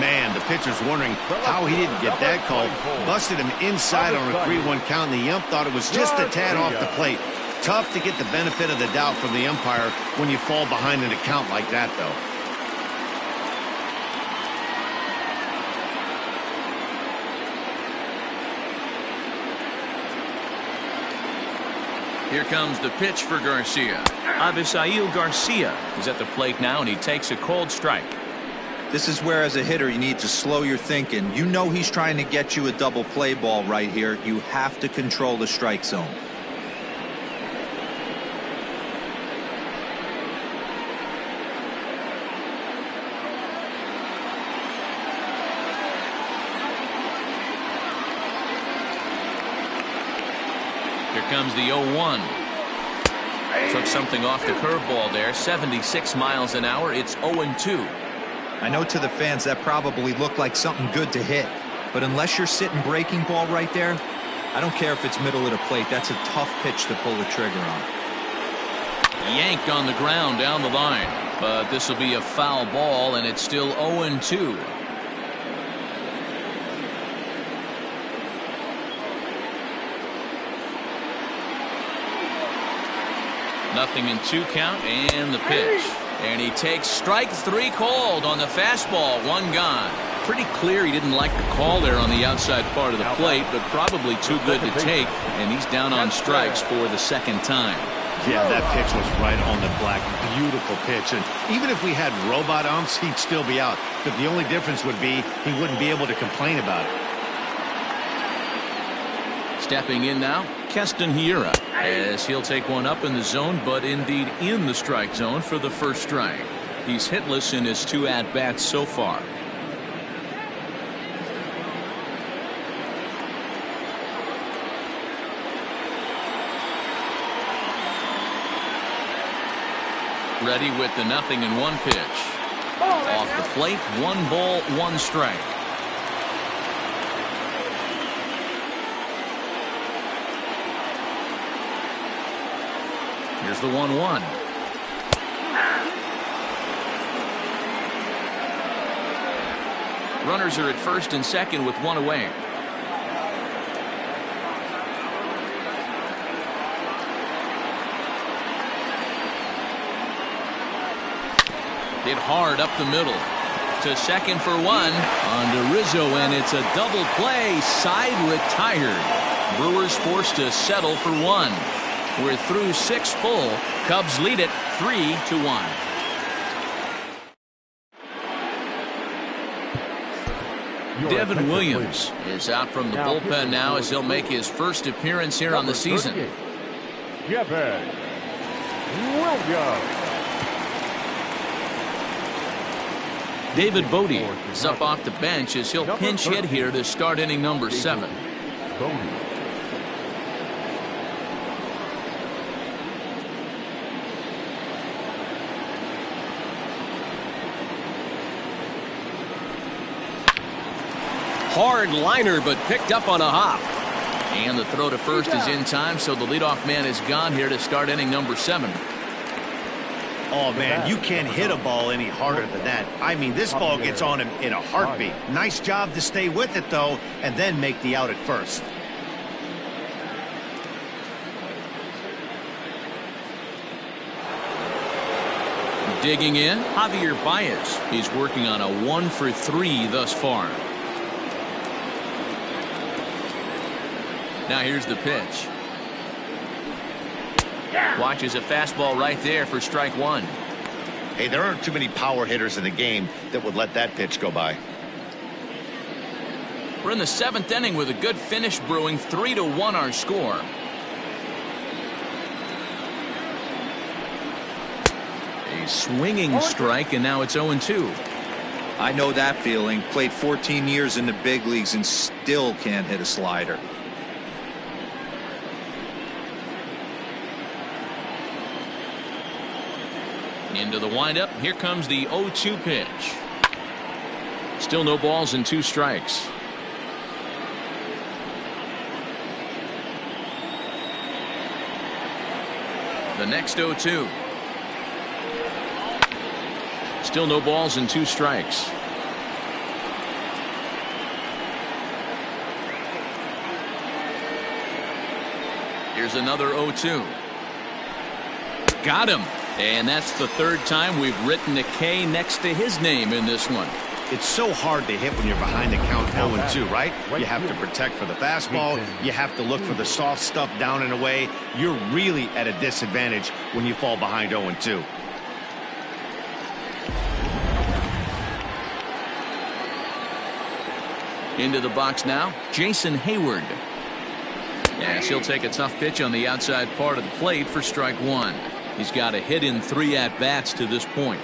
Man, the pitcher's wondering how he didn't get that call. Busted him inside on a 3-1 count, and the ump thought it was just a tad off the plate. Tough to get the benefit of the doubt from the umpire when you fall behind in a count like that, though. Here comes the pitch for Garcia. Avisail Garcia is at the plate now, and he takes a cold strike. This is where, as a hitter, you need to slow your thinking. You know he's trying to get you a double play ball right here. You have to control the strike zone. Here comes the 0-1. Took something off the curveball there. 76 miles an hour. It's 0-2. I know to the fans that probably looked like something good to hit, but unless you're sitting breaking ball right there, I don't care if it's middle of the plate. That's a tough pitch to pull the trigger on. Yanked on the ground down the line, but this will be a foul ball, and it's still 0-2. Nothing in 2 count, and the pitch. And he takes strike 3 called on the fastball. 1 gone. Pretty clear he didn't like the call there on the outside part of the plate, but probably too good to take, and he's down on strikes for the 2nd time. Yeah, that pitch was right on the black. Beautiful pitch. And even if we had robot umps, he'd still be out. But the only difference would be he wouldn't be able to complain about it. Stepping in now, Keston Hiura, as he'll take one up in the zone, but indeed in the strike zone for the first strike. He's hitless in his 2 at-bats so far. Ready with the 0-1 pitch. Off the plate, 1 ball, 1 strike. Here's the 1-1. Runners are at first and second with 1 away. Hit hard up the middle. To second for 1. On to Rizzo, and it's a double play. Side retired. Brewers forced to settle for 1. We're through 6 full. Cubs lead it 3-1. Devin Williams is out from the bullpen now as he'll make his first appearance here on the season. Devin Williams. David Bodie is up off the bench as he'll pinch hit here to start inning number 7. Hard liner, but picked up on a hop. And the throw to first is in time, so the leadoff man is gone here to start inning number 7. Oh, man, you can't hit a ball any harder than that. I mean, this ball gets on him in a heartbeat. Nice job to stay with it, though, and then make the out at first. Digging in, Javier Baez. He's working on a 1-for-3 thus far. Now here's the pitch. Watches a fastball right there for strike 1. Hey, there aren't too many power hitters in the game that would let that pitch go by. We're in the 7th inning with a good finish brewing. 3-1 our score. A swinging strike, and now it's 0-2. I know that feeling. Played 14 years in the big leagues and still can't hit a slider. Into the windup. Here comes the 0-2 pitch. Still no balls and 2 strikes. The next 0-2. Still no balls and 2 strikes. Here's another 0-2. Got him. And that's the 3rd time we've written a K next to his name in this one. It's so hard to hit when you're behind the count 0-2, right? You have to protect for the fastball. You have to look for the soft stuff down and away. You're really at a disadvantage when you fall behind 0-2. Into the box now, Jason Hayward. Yes, he'll take a tough pitch on the outside part of the plate for strike 1. He's got a hit in 3 at-bats to this point.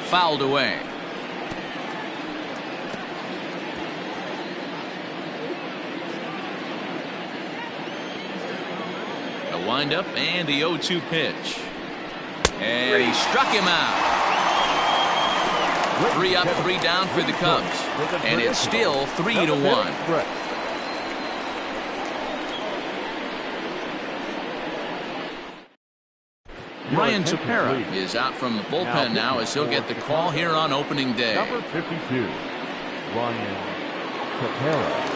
Fouled away. A windup and the 0-2 pitch. And he struck him out. 3 up, 3 down for the Cubs. And it's still 3-1. Ryan Tepera is out from the bullpen now as he'll get the call here on opening day. Number 52, Ryan Tepera.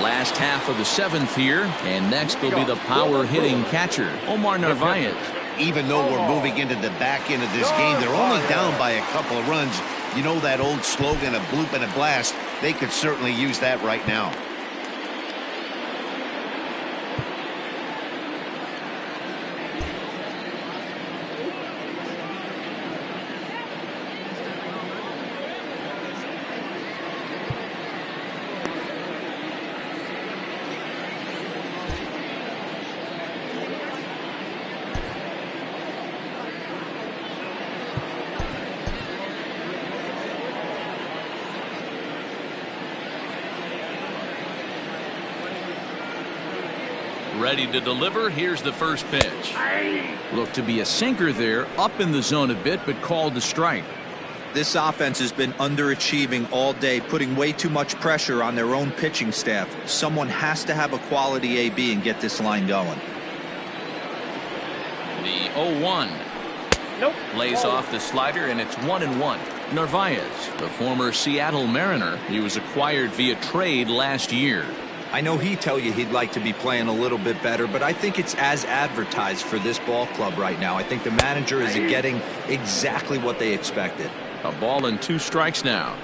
Last half of the 7th here, and next will be the power hitting catcher, Omar Narvaez. Even though we're moving into the back end of this game, they're only down by a couple of runs. You know that old slogan, a bloop and a blast. They could certainly use that right now. Ready to deliver. Here's the first pitch. Looked to be a sinker there, up in the zone a bit, but called the strike. This offense has been underachieving all day, putting way too much pressure on their own pitching staff. Someone has to have a quality AB and get this line going. The 0-1. Nope. Lays off the slider, and it's 1-1. Narvaez, the former Seattle Mariner, he was acquired via trade last year. I know he'd tell you he'd like to be playing a little bit better, but I think it's as advertised for this ball club right now. I think the manager is getting exactly what they expected. A ball and 2 strikes now.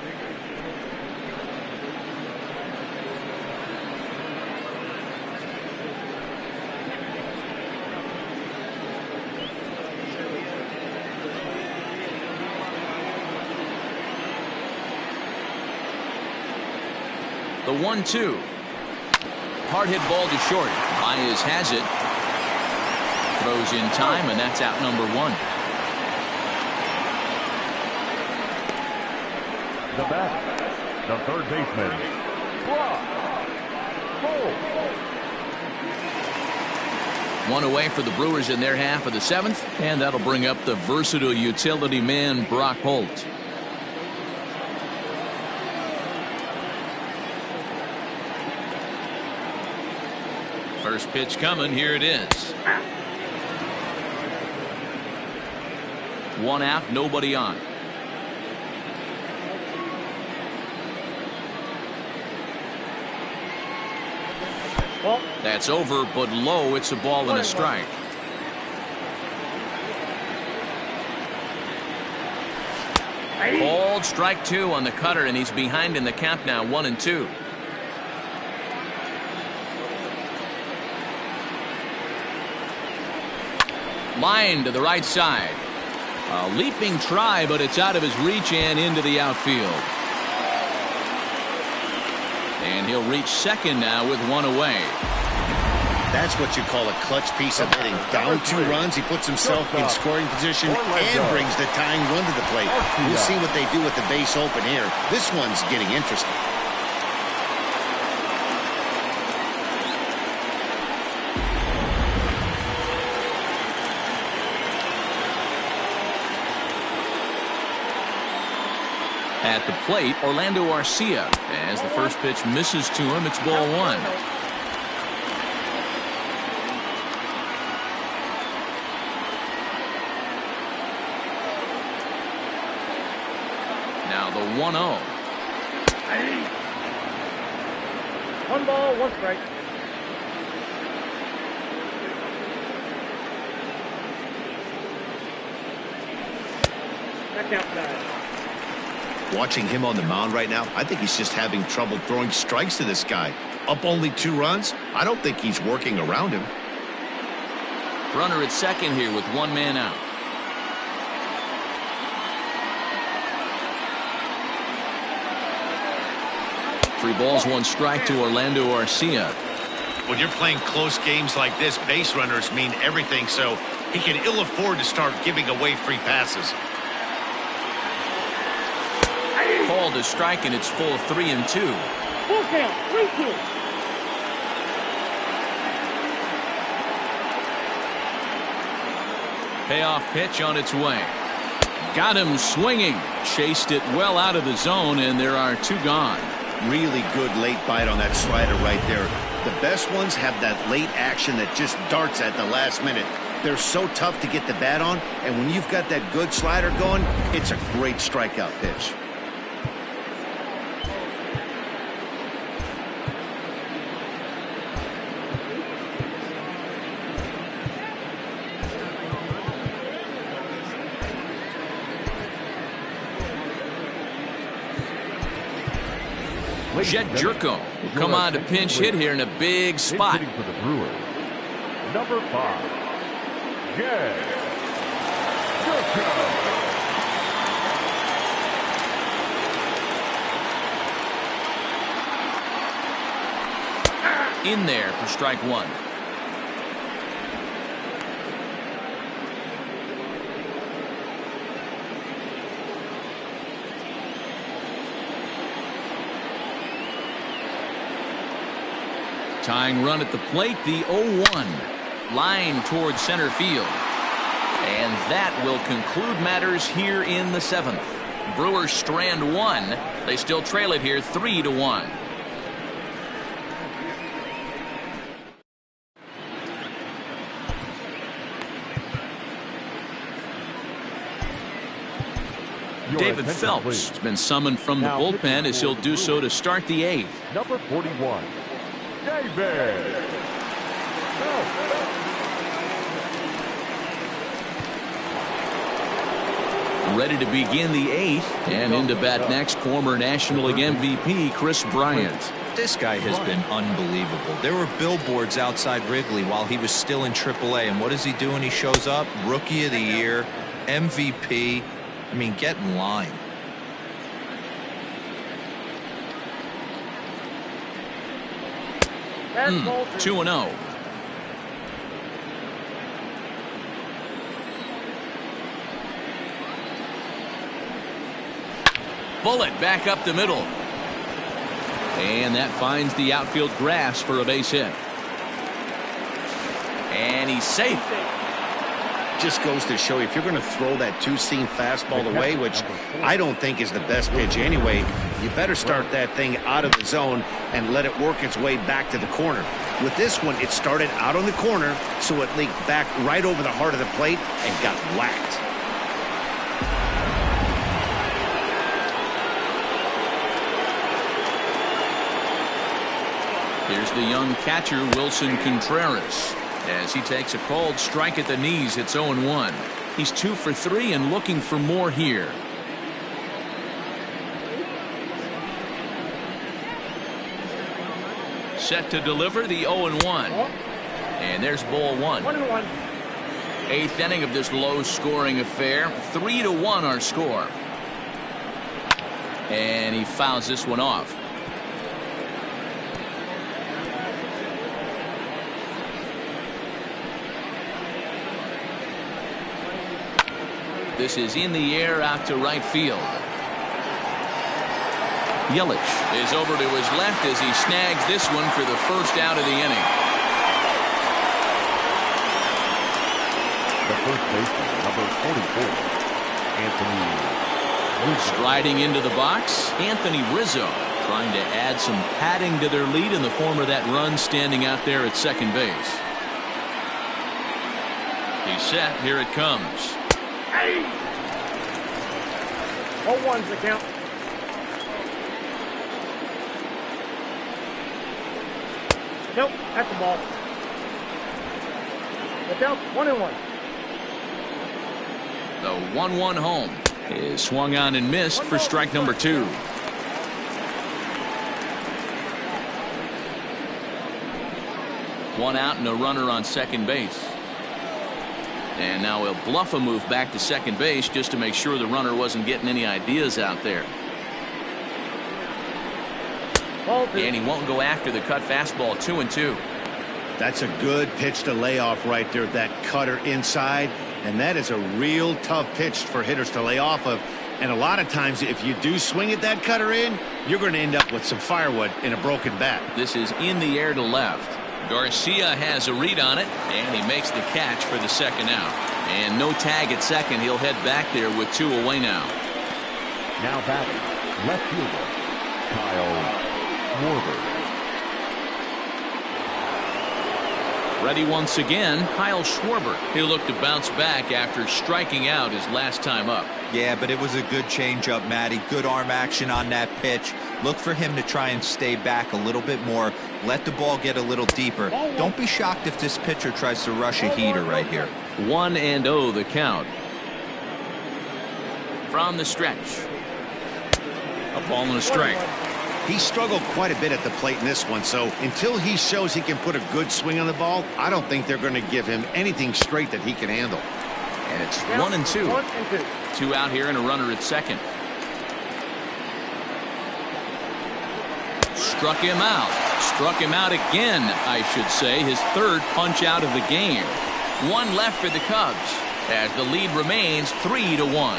The 1-2. Hard hit ball to short. Baez has it. Throws in time, and that's out number 1. The bat, the third baseman, Brock Holt. 1 away for the Brewers in their half of the 7th, and that'll bring up the versatile utility man, Brock Holt. First pitch coming. Here it is. 1 out, nobody on. That's over, but low. It's a ball and a strike. Called strike 2 on the cutter, and he's behind in the count now, 1-2. Line to the right side. A leaping try, but it's out of his reach and into the outfield. And he'll reach second now with 1 away. That's what you call a clutch piece of hitting. Down 2 runs, he puts himself in scoring position and brings the tying run to the plate. We'll see what they do with the base open here. This one's getting interesting. At the plate, Orlando Arcia. As the first pitch misses to him, it's ball one. Now the 1-0. 1 ball, 1 strike. Back outside. Watching him on the mound right now, I think he's just having trouble throwing strikes to this guy. Up only 2 runs? I don't think he's working around him. Runner at second here with 1 man out. Three balls, 1 strike to Orlando Arcia. When you're playing close games like this, base runners mean everything, so he can ill afford to start giving away free passes. Called a strike, and it's full 3-2. Full count, 3-2. Payoff pitch on its way. Got him swinging. Chased it well out of the zone, and there are 2 gone. Really good late bite on that slider right there. The best ones have that late action that just darts at the last minute. They're so tough to get the bat on, and when you've got that good slider going, it's a great strikeout pitch. Jet Jerko will come on to pinch hit here in a big spot. Hitting for the Brewers, number 5, Jet Jerko. In there for strike 1. Tying run at the plate, the 0-1. Line towards center field. And that will conclude matters here in the 7th. Brewers strand 1. They still trail it here 3-1. David Phelps has been summoned from the bullpen as he'll do so to start the 8th. Number 41, David Phelps. Ready to begin the 8th, and into bat next, former National League MVP Chris Bryant. This guy has been unbelievable. There were billboards outside Wrigley while he was still in AAA, and what does he do when he shows up? Rookie of the Year, MVP. I mean, get in line. Mm, 2-0. Bullet back up the middle. And that finds the outfield grass for a base hit. And he's safe. Just goes to show you, if you're going to throw that two-seam fastball away, which I don't think is the best pitch anyway, you better start that thing out of the zone and let it work its way back to the corner. With this one, it started out on the corner, so it leaked back right over the heart of the plate and got whacked. Here's the young catcher, Wilson Contreras. As he takes a called strike at the knees, it's 0-1. He's 2 for 3 and looking for more here. Set to deliver the 0-1. And there's ball 1. 1-1. 8th inning of this low-scoring affair. 3-1 our score. And he fouls this one off. This is in the air out to right field. Yelich is over to his left as he snags this one for the first out of the inning. The first baseman, number 44, Anthony Striding into the box, Anthony Rizzo, trying to add some padding to their lead in the form of that run standing out there at second base. He's set. Here it comes. 0-1's the count. Nope, that's the ball. The count's 1-1. The 1-1 home is swung on and missed for strike number 2. One out and a runner on second base. And now he'll bluff a move back to second base just to make sure the runner wasn't getting any ideas out there. And he won't go after the cut fastball. 2-2. That's a good pitch to lay off right there, that cutter inside. And that is a real tough pitch for hitters to lay off of. And a lot of times if you do swing at that cutter in, you're going to end up with some firewood in a broken bat. This is in the air to left. Garcia has a read on it, and he makes the catch for the second out. And no tag at second. He'll head back there with 2 away now. Now batting, left fielder, Kyle Schwarber. Ready once again, Kyle Schwarber. He'll look to bounce back after striking out his last time up. Yeah, but it was a good changeup, Matty. Good arm action on that pitch. Look for him to try and stay back a little bit more. Let the ball get a little deeper. Don't be shocked if this pitcher tries to rush a heater right here. 1-0 the count. From the stretch. A ball and a strike. He struggled quite a bit at the plate in this one, so until he shows he can put a good swing on the ball, I don't think they're going to give him anything straight that he can handle. And it's 1-2. 2 out here and a runner at second. Struck him out. Struck him out again, I should say. His third punch out of the game. 1 left for the Cubs as the lead remains 3-1.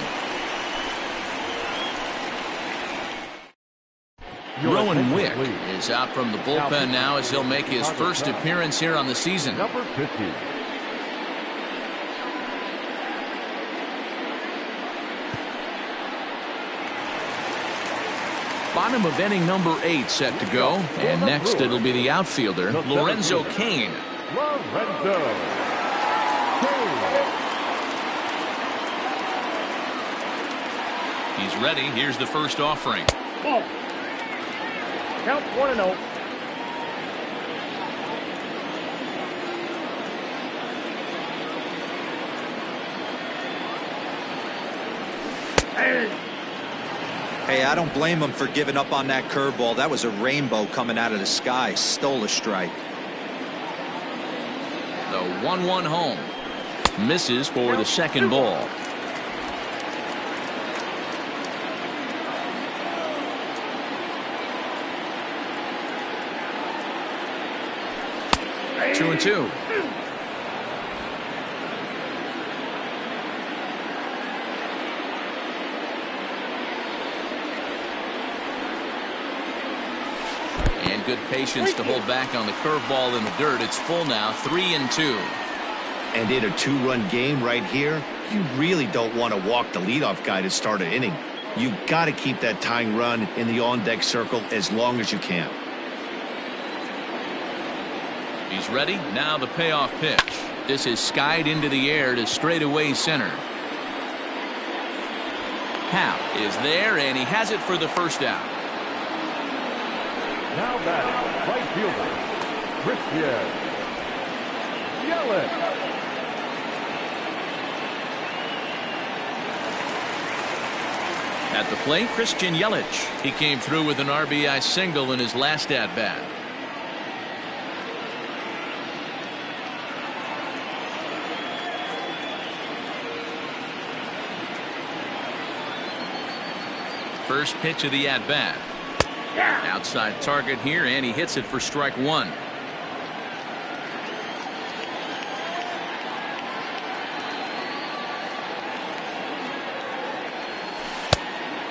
Rowan Wick is out from the bullpen now as he'll make his first appearance here on the season. Number 50. Bottom of inning number 8 set to go. And next it'll be the outfielder, Lorenzo Cain. Lorenzo Cain. He's ready. Here's the first offering. Ball. Count 1-0. Hey, I don't blame him for giving up on that curveball. That was a rainbow coming out of the sky. Stole a strike. The 1-1 home. Misses for the second ball. Two and 2. And good patience to hold back on the curveball in the dirt. It's full now, 3-2. And in a 2-run game right here, you really don't want to walk the leadoff guy to start an inning. You got to keep that tying run in the on-deck circle as long as you can. He's ready. Now the payoff pitch. This is skied into the air to straightaway center. Happ is there, and he has it for the first out. Now batting, right fielder, Christian Yelich. At the plate, Christian Yelich. He came through with an RBI single in his last at-bat. First pitch of the at-bat. Outside target here, and he hits it for strike 1.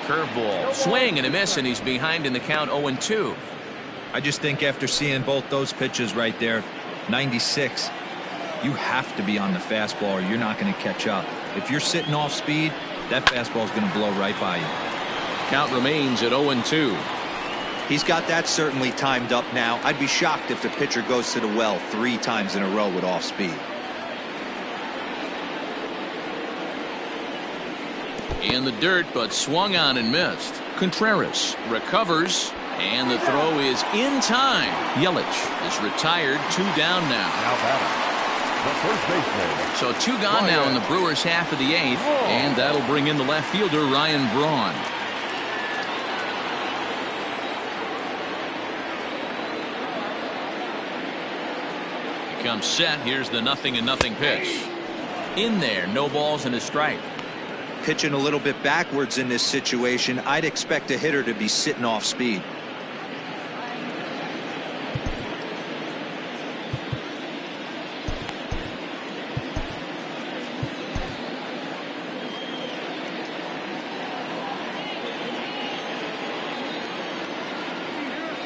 Curveball, swing and a miss, and he's behind in the count 0-2. I just think after seeing both those pitches right there, 96, you have to be on the fastball or you're not going to catch up. If you're sitting off speed, That fastball's going to blow right by you. Count remains at 0-2. He's got that certainly timed up now. I'd be shocked if the pitcher goes to the well 3 times in a row with off speed. In the dirt, but swung on and missed. Contreras recovers, and the throw is in time. Yelich is retired. 2 down now. Now batting, the first baseman. So 2 gone now in the Brewers' half of the 8th, and that'll bring in the left fielder, Ryan Braun. He comes set. Here's the 0-0 pitch. In there, no balls and a strike. Pitching a little bit backwards in this situation, I'd expect a hitter to be sitting off speed.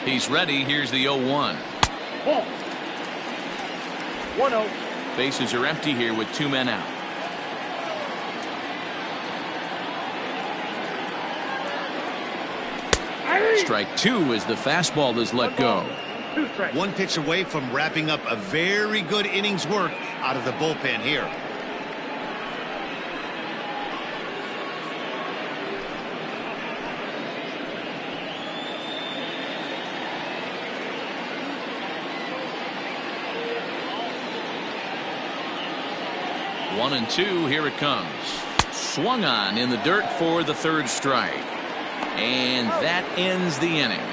He's ready. Here's the 0-1. Ball. 1-0. Bases are empty here with 2 men out. Strike 2 as the fastball is let go. 2 strikes. 1 pitch away from wrapping up a very good innings work out of the bullpen here. One and 2, here it comes. Swung on in the dirt for the 3rd strike. And that ends the inning.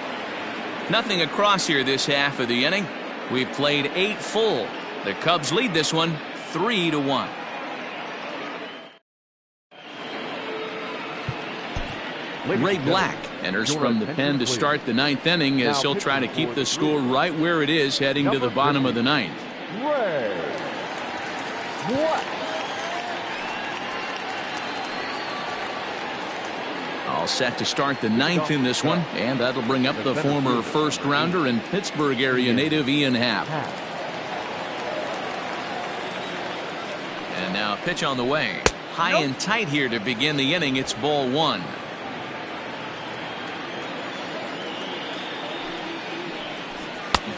Nothing across here this half of the inning. We've played 8 full. The Cubs lead this one 3-1. Ray Black enters from the pen to start the 9th inning as he'll try to keep the score right where it is heading to the bottom of the 9th. Ray Black. All set to start the 9th in this one, and that'll bring up the former first-rounder and Pittsburgh area native Ian Happ. And now a pitch on the way. High and tight here to begin the inning. It's ball 1.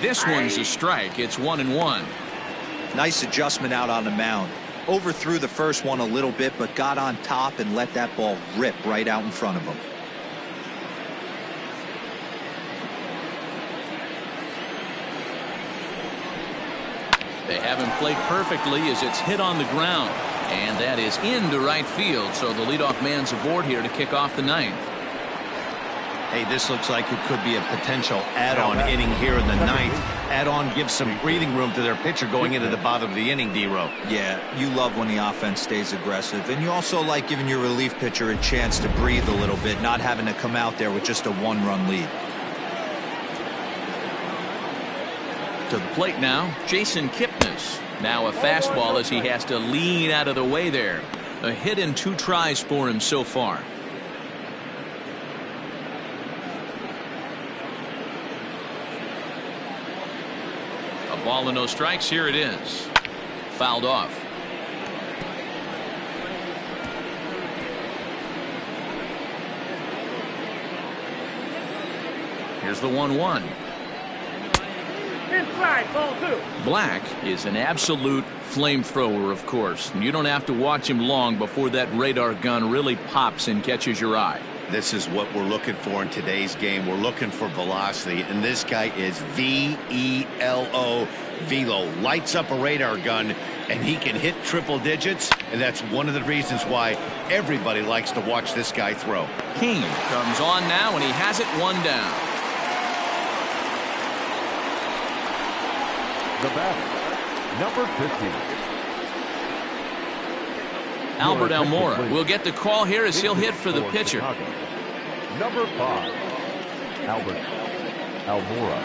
This one's a strike. It's 1-1. Nice adjustment out on the mound. Overthrew the first one a little bit, but got on top and let that ball rip right out in front of him. They have him played perfectly as it's hit on the ground. And that is into right field, so the leadoff man's aboard here to kick off the 9th. Hey, this looks like it could be a potential add-on inning here in the 9th. Add-on gives some breathing room to their pitcher going into the bottom of the inning, D-Row. Yeah, you love when the offense stays aggressive, and you also like giving your relief pitcher a chance to breathe a little bit, not having to come out there with just a 1-run lead. To the plate now, Jason Kipnis. Now a fastball as he has to lean out of the way there. A hit in 2 tries for him so far. A ball and no strikes. Here it is. Fouled off. Here's the 1-1. Inside, ball 2. Black is an absolute flamethrower, of course. And you don't have to watch him long before that radar gun really pops and catches your eye. This is what we're looking for in today's game. We're looking for velocity, and this guy is V-E-L-O. Velo lights up a radar gun, and he can hit triple digits, and that's one of the reasons why everybody likes to watch this guy throw. King comes on now, and he has it 1 down. The batter, number 50. Albert Almora will get the call here as he'll hit for the pitcher. Chicago. Number 5, Albert Almora.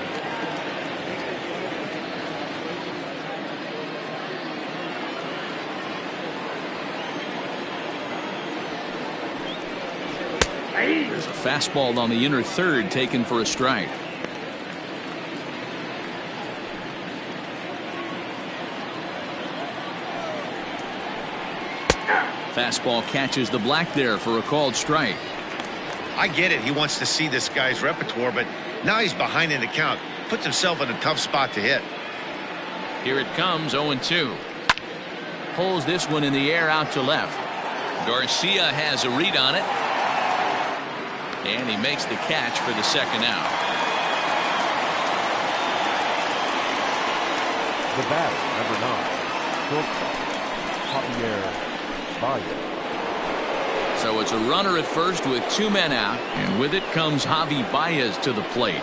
There's a fastball on the inner third taken for a strike. Fastball catches the black there for a called strike. I get it. He wants to see this guy's repertoire, but now he's behind in the count. Puts himself in a tough spot to hit. Here it comes, 0-2. Pulls this one in the air out to left. Garcia has a read on it. And he makes the catch for the second out. The batter, number 9, shortstop, Javier Baez. So it's a runner at first with 2 men out, and with it comes Javi Baez to the plate.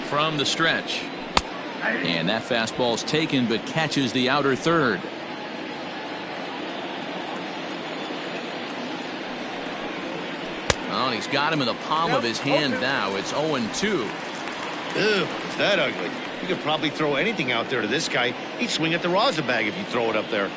From the stretch. And that fastball's taken but catches the outer third. Oh, and he's got him in the palm of his hand now. It's 0-2. Ew, is that ugly? You could probably throw anything out there to this guy. He'd swing at the rosin bag if you throw it up there.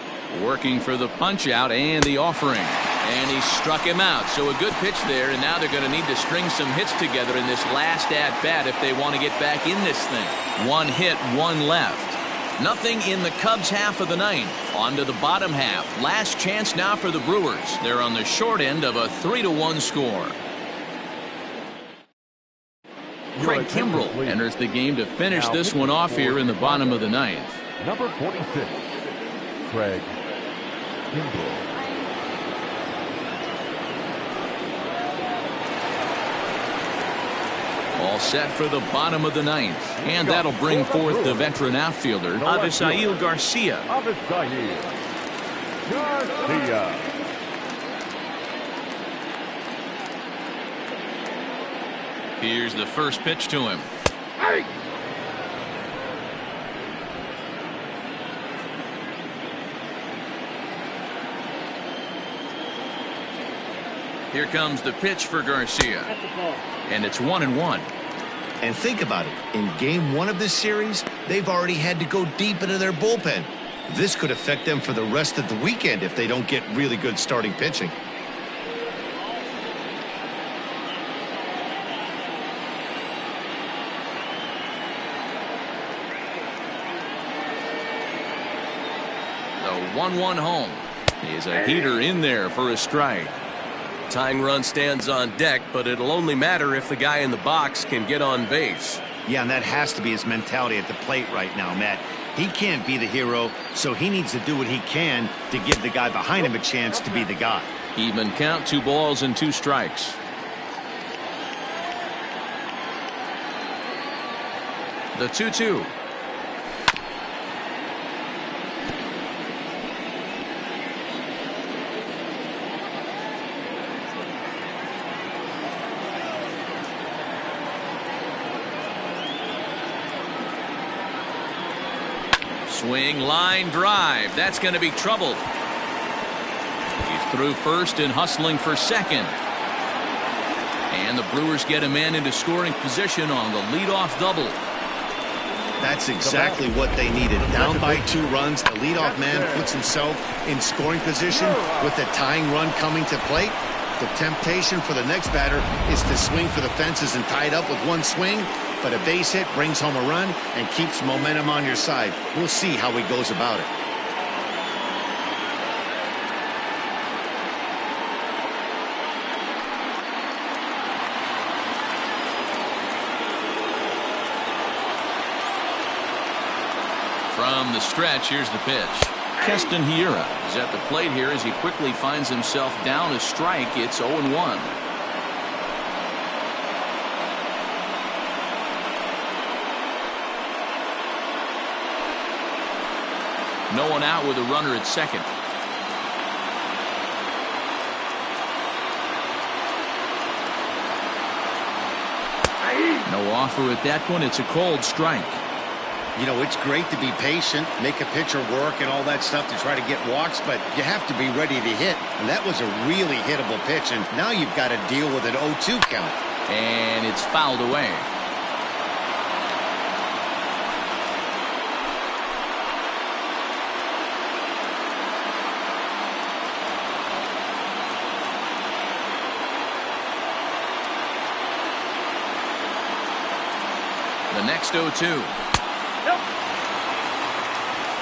Working for the punch out and the offering. And he struck him out. So a good pitch there, and now they're going to need to string some hits together in this last at-bat if they want to get back in this thing. 1 hit, 1 left. Nothing in the Cubs half of the ninth. On to the bottom half. Last chance now for the Brewers. They're on the short end of a 3-1 score. Craig Kimbrell enters the game to finish this one off here in the bottom of the ninth. Number 46, Craig Kimbrell. All set for the bottom of the ninth. And that'll bring forth the veteran outfielder, Avisail Garcia. Avisail Garcia. Here's the first pitch to him. Here comes the pitch for Garcia. And it's 1-1. And think about it. In game 1 of this series, they've already had to go deep into their bullpen. This could affect them for the rest of the weekend if they don't get really good starting pitching. The 1-1 home. Is a heater in there for a strike. Tying run stands on deck, but it'll only matter if the guy in the box can get on base. Yeah, and that has to be his mentality at the plate right now, Matt. He can't be the hero, so he needs to do what he can to give the guy behind him a chance to be the guy. Even count, 2 balls and 2 strikes. The 2-2. Swing, line drive. That's going to be trouble. He's through first and hustling for second. And the Brewers get a man into scoring position on the leadoff double. That's exactly what they needed. Down by 2 runs, the leadoff man puts himself in scoring position with the tying run coming to plate. The temptation for the next batter is to swing for the fences and tie it up with 1 swing, but a base hit brings home a run and keeps momentum on your side. We'll see how he goes about it. From the stretch, here's the pitch. Keston Hiura is at the plate here as he quickly finds himself down a strike. It's 0-1. No one out with a runner at second. No offer at that one. It's a cold strike. You know, it's great to be patient, make a pitcher work and all that stuff to try to get walks, but you have to be ready to hit. And that was a really hittable pitch, and now you've got to deal with an 0-2 count. And it's fouled away. next 0-2.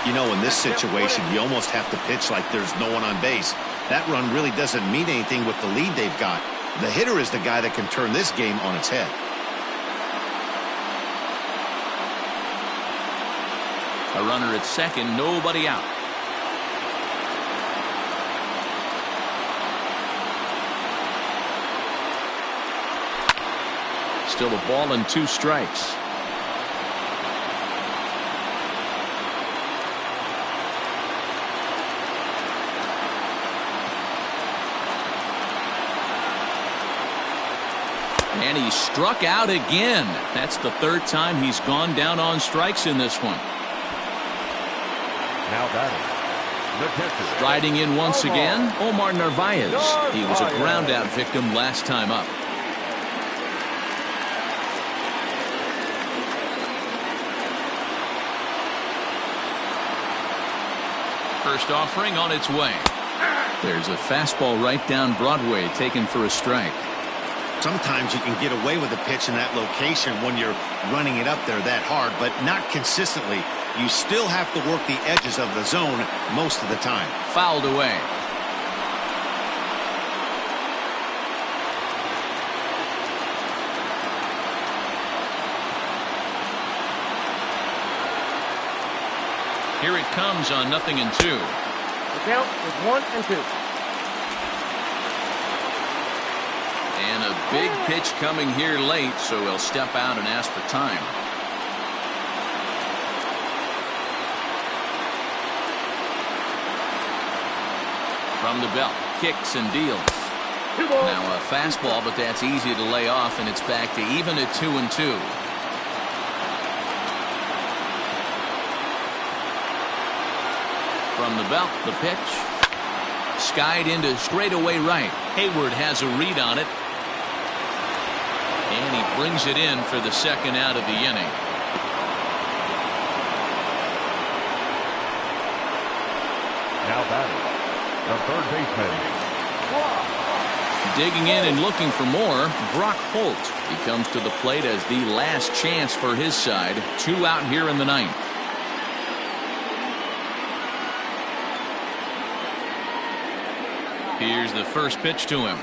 You know, in this situation, you almost have to pitch like there's no one on base. That run really doesn't mean anything with the lead they've got. The hitter is the guy that can turn this game on its head. A runner at second, nobody out. Still a ball and 2 strikes. And he struck out again. That's the 3rd time he's gone down on strikes in this one. Now batting, the catcher. Striding in once again, Omar Narvaez. He was a ground out victim last time up. First offering on its way. There's a fastball right down Broadway, taken for a strike. Sometimes you can get away with a pitch in that location when you're running it up there that hard, but not consistently. You still have to work the edges of the zone most of the time. Fouled away. Here it comes on 0-2. The count is 1-2. And a big pitch coming here late, so he'll step out and ask for time. From the belt, kicks and deals. Now a fastball, but that's easy to lay off, and it's back to even at 2-2. From the belt, the pitch. Skied into straightaway right. Hayward has a read on it. And he brings it in for the 2nd out of the inning. Now batting, the 3rd baseman. Digging in and looking for more, Brock Holt. He comes to the plate as the last chance for his side. 2 out here in the 9th. Here's the first pitch to him.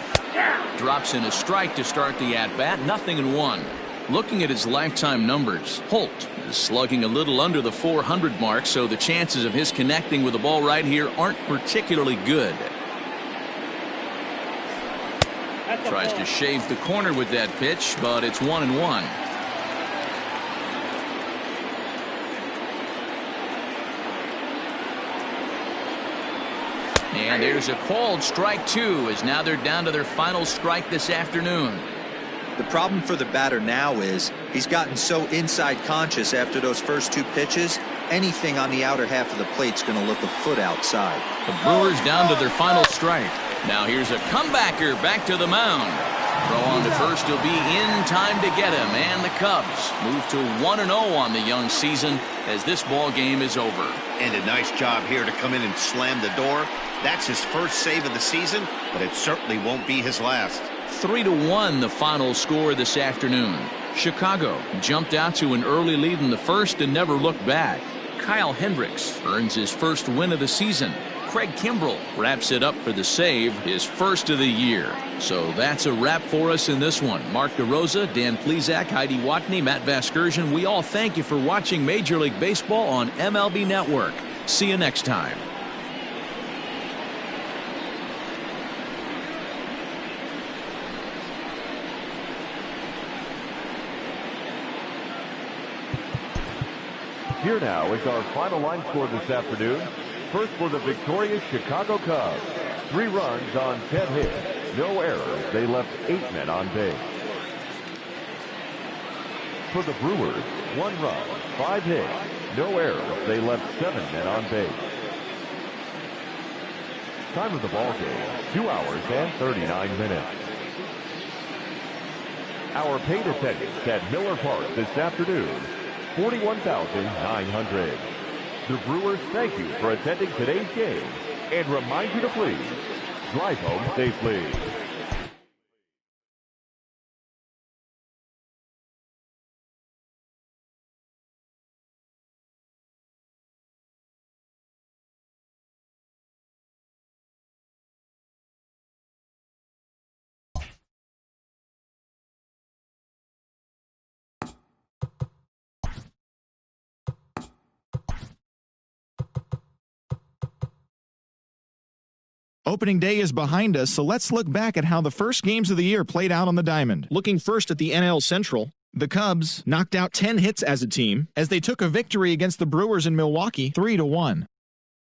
Drops in a strike to start the at-bat. 0-1. Looking at his lifetime numbers, Holt is slugging a little under the 400 mark, so the chances of his connecting with the ball right here aren't particularly good. Tries to shave the corner with that pitch, but it's 1-1. And there's a called strike 2, as now they're down to their final strike this afternoon. The problem for the batter now is he's gotten so inside conscious after those first 2 pitches. Anything on the outer half of the plate's going to look a foot outside. The Brewers down to their final strike. Now here's a comebacker back to the mound. Throw on to first will be in time to get him, and the Cubs move to 1-0 on the young season as this ball game is over. And a nice job here to come in and slam the door. That's his first save of the season, but it certainly won't be his last. 3-1 the final score this afternoon. Chicago jumped out to an early lead in the first and never looked back. Kyle Hendricks earns his first win of the season. Craig Kimbrell wraps it up for the save, his first of the year. So that's a wrap for us in this one. Mark DeRosa, Dan Plesac, Heidi Watney, Matt Vasgersian, we all thank you for watching Major League Baseball on MLB Network. See you next time. Here now is our final line score this afternoon. First for the victorious Chicago Cubs. 3 runs on 10 hits. No errors. They left 8 men on base. For the Brewers, 1 run, 5 hits. No errors. They left 7 men on base. Time of the ball game, 2 hours and 39 minutes. Our paid attendance at Miller Park this afternoon, 41,900. The Brewers thank you for attending today's game and remind you to please drive home safely. Opening day is behind us, so let's look back at how the first games of the year played out on the diamond. Looking first at the NL Central, the Cubs knocked out 10 hits as a team as they took a victory against the Brewers in Milwaukee 3-1.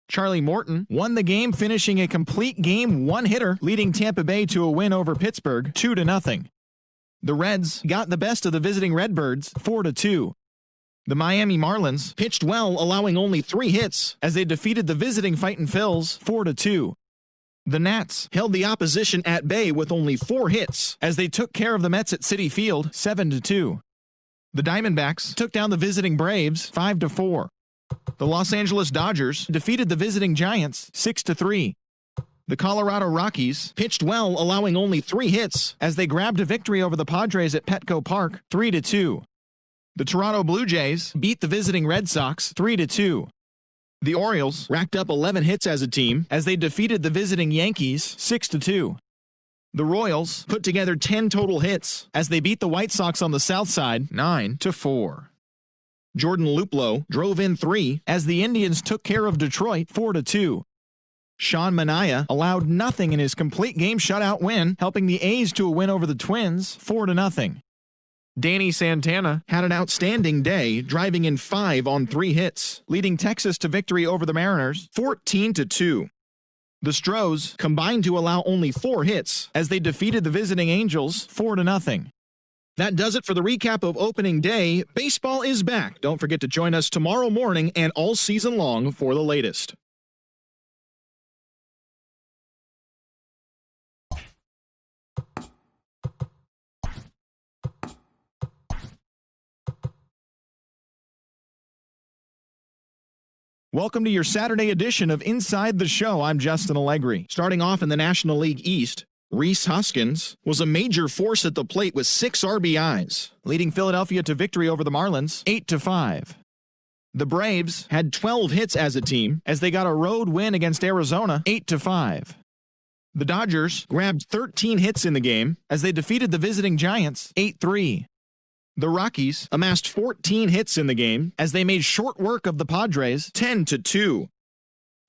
Charlie Morton won the game, finishing a complete game one-hitter, leading Tampa Bay to a win over Pittsburgh 2-0. The Reds got the best of the visiting Redbirds 4-2. The Miami Marlins pitched well, allowing only 3 hits as they defeated the visiting Fightin' Phils 4-2. The Nats held the opposition at bay with only 4 hits as they took care of the Mets at Citi Field 7-2. The Diamondbacks took down the visiting Braves 5-4. The Los Angeles Dodgers defeated the visiting Giants 6-3. The Colorado Rockies pitched well, allowing only 3 hits as they grabbed a victory over the Padres at Petco Park 3-2. The Toronto Blue Jays beat the visiting Red Sox 3-2. The Orioles racked up 11 hits as a team as they defeated the visiting Yankees 6-2. The Royals put together 10 total hits as they beat the White Sox on the South Side 9-4. Jordan Luplow drove in 3 as the Indians took care of Detroit 4-2. Sean Manaea allowed nothing in his complete game shutout win, helping the A's to a win over the Twins 4-0. Danny Santana had an outstanding day, driving in 5 on 3 hits, leading Texas to victory over the Mariners 14-2. The Stros combined to allow only 4 hits as they defeated the visiting Angels 4-0. That does it for the recap of opening day. Baseball is back. Don't forget to join us tomorrow morning and all season long for the latest. Welcome to your Saturday edition of Inside the Show. I'm Justin Allegri. Starting off in the National League East, Rhys Hoskins was a major force at the plate with 6 RBIs, leading Philadelphia to victory over the Marlins 8-5. The Braves had 12 hits as a team as they got a road win against Arizona 8-5. The Dodgers grabbed 13 hits in the game as they defeated the visiting Giants 8-3. The Rockies amassed 14 hits in the game as they made short work of the Padres 10-2.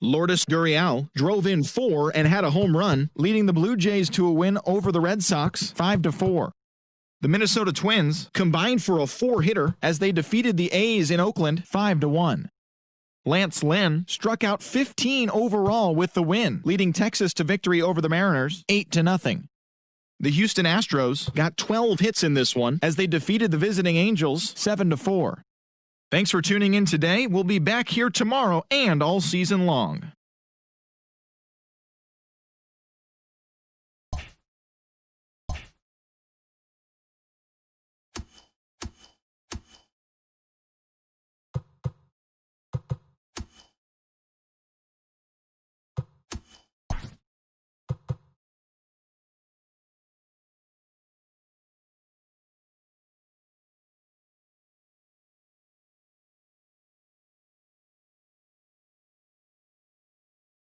Lourdes Gurriel drove in 4 and had a home run, leading the Blue Jays to a win over the Red Sox 5-4. The Minnesota Twins combined for a 4-hitter as they defeated the A's in Oakland 5-1. Lance Lynn struck out 15 overall with the win, leading Texas to victory over the Mariners 8-0. The Houston Astros got 12 hits in this one as they defeated the visiting Angels 7-4. Thanks for tuning in today. We'll be back here tomorrow and all season long.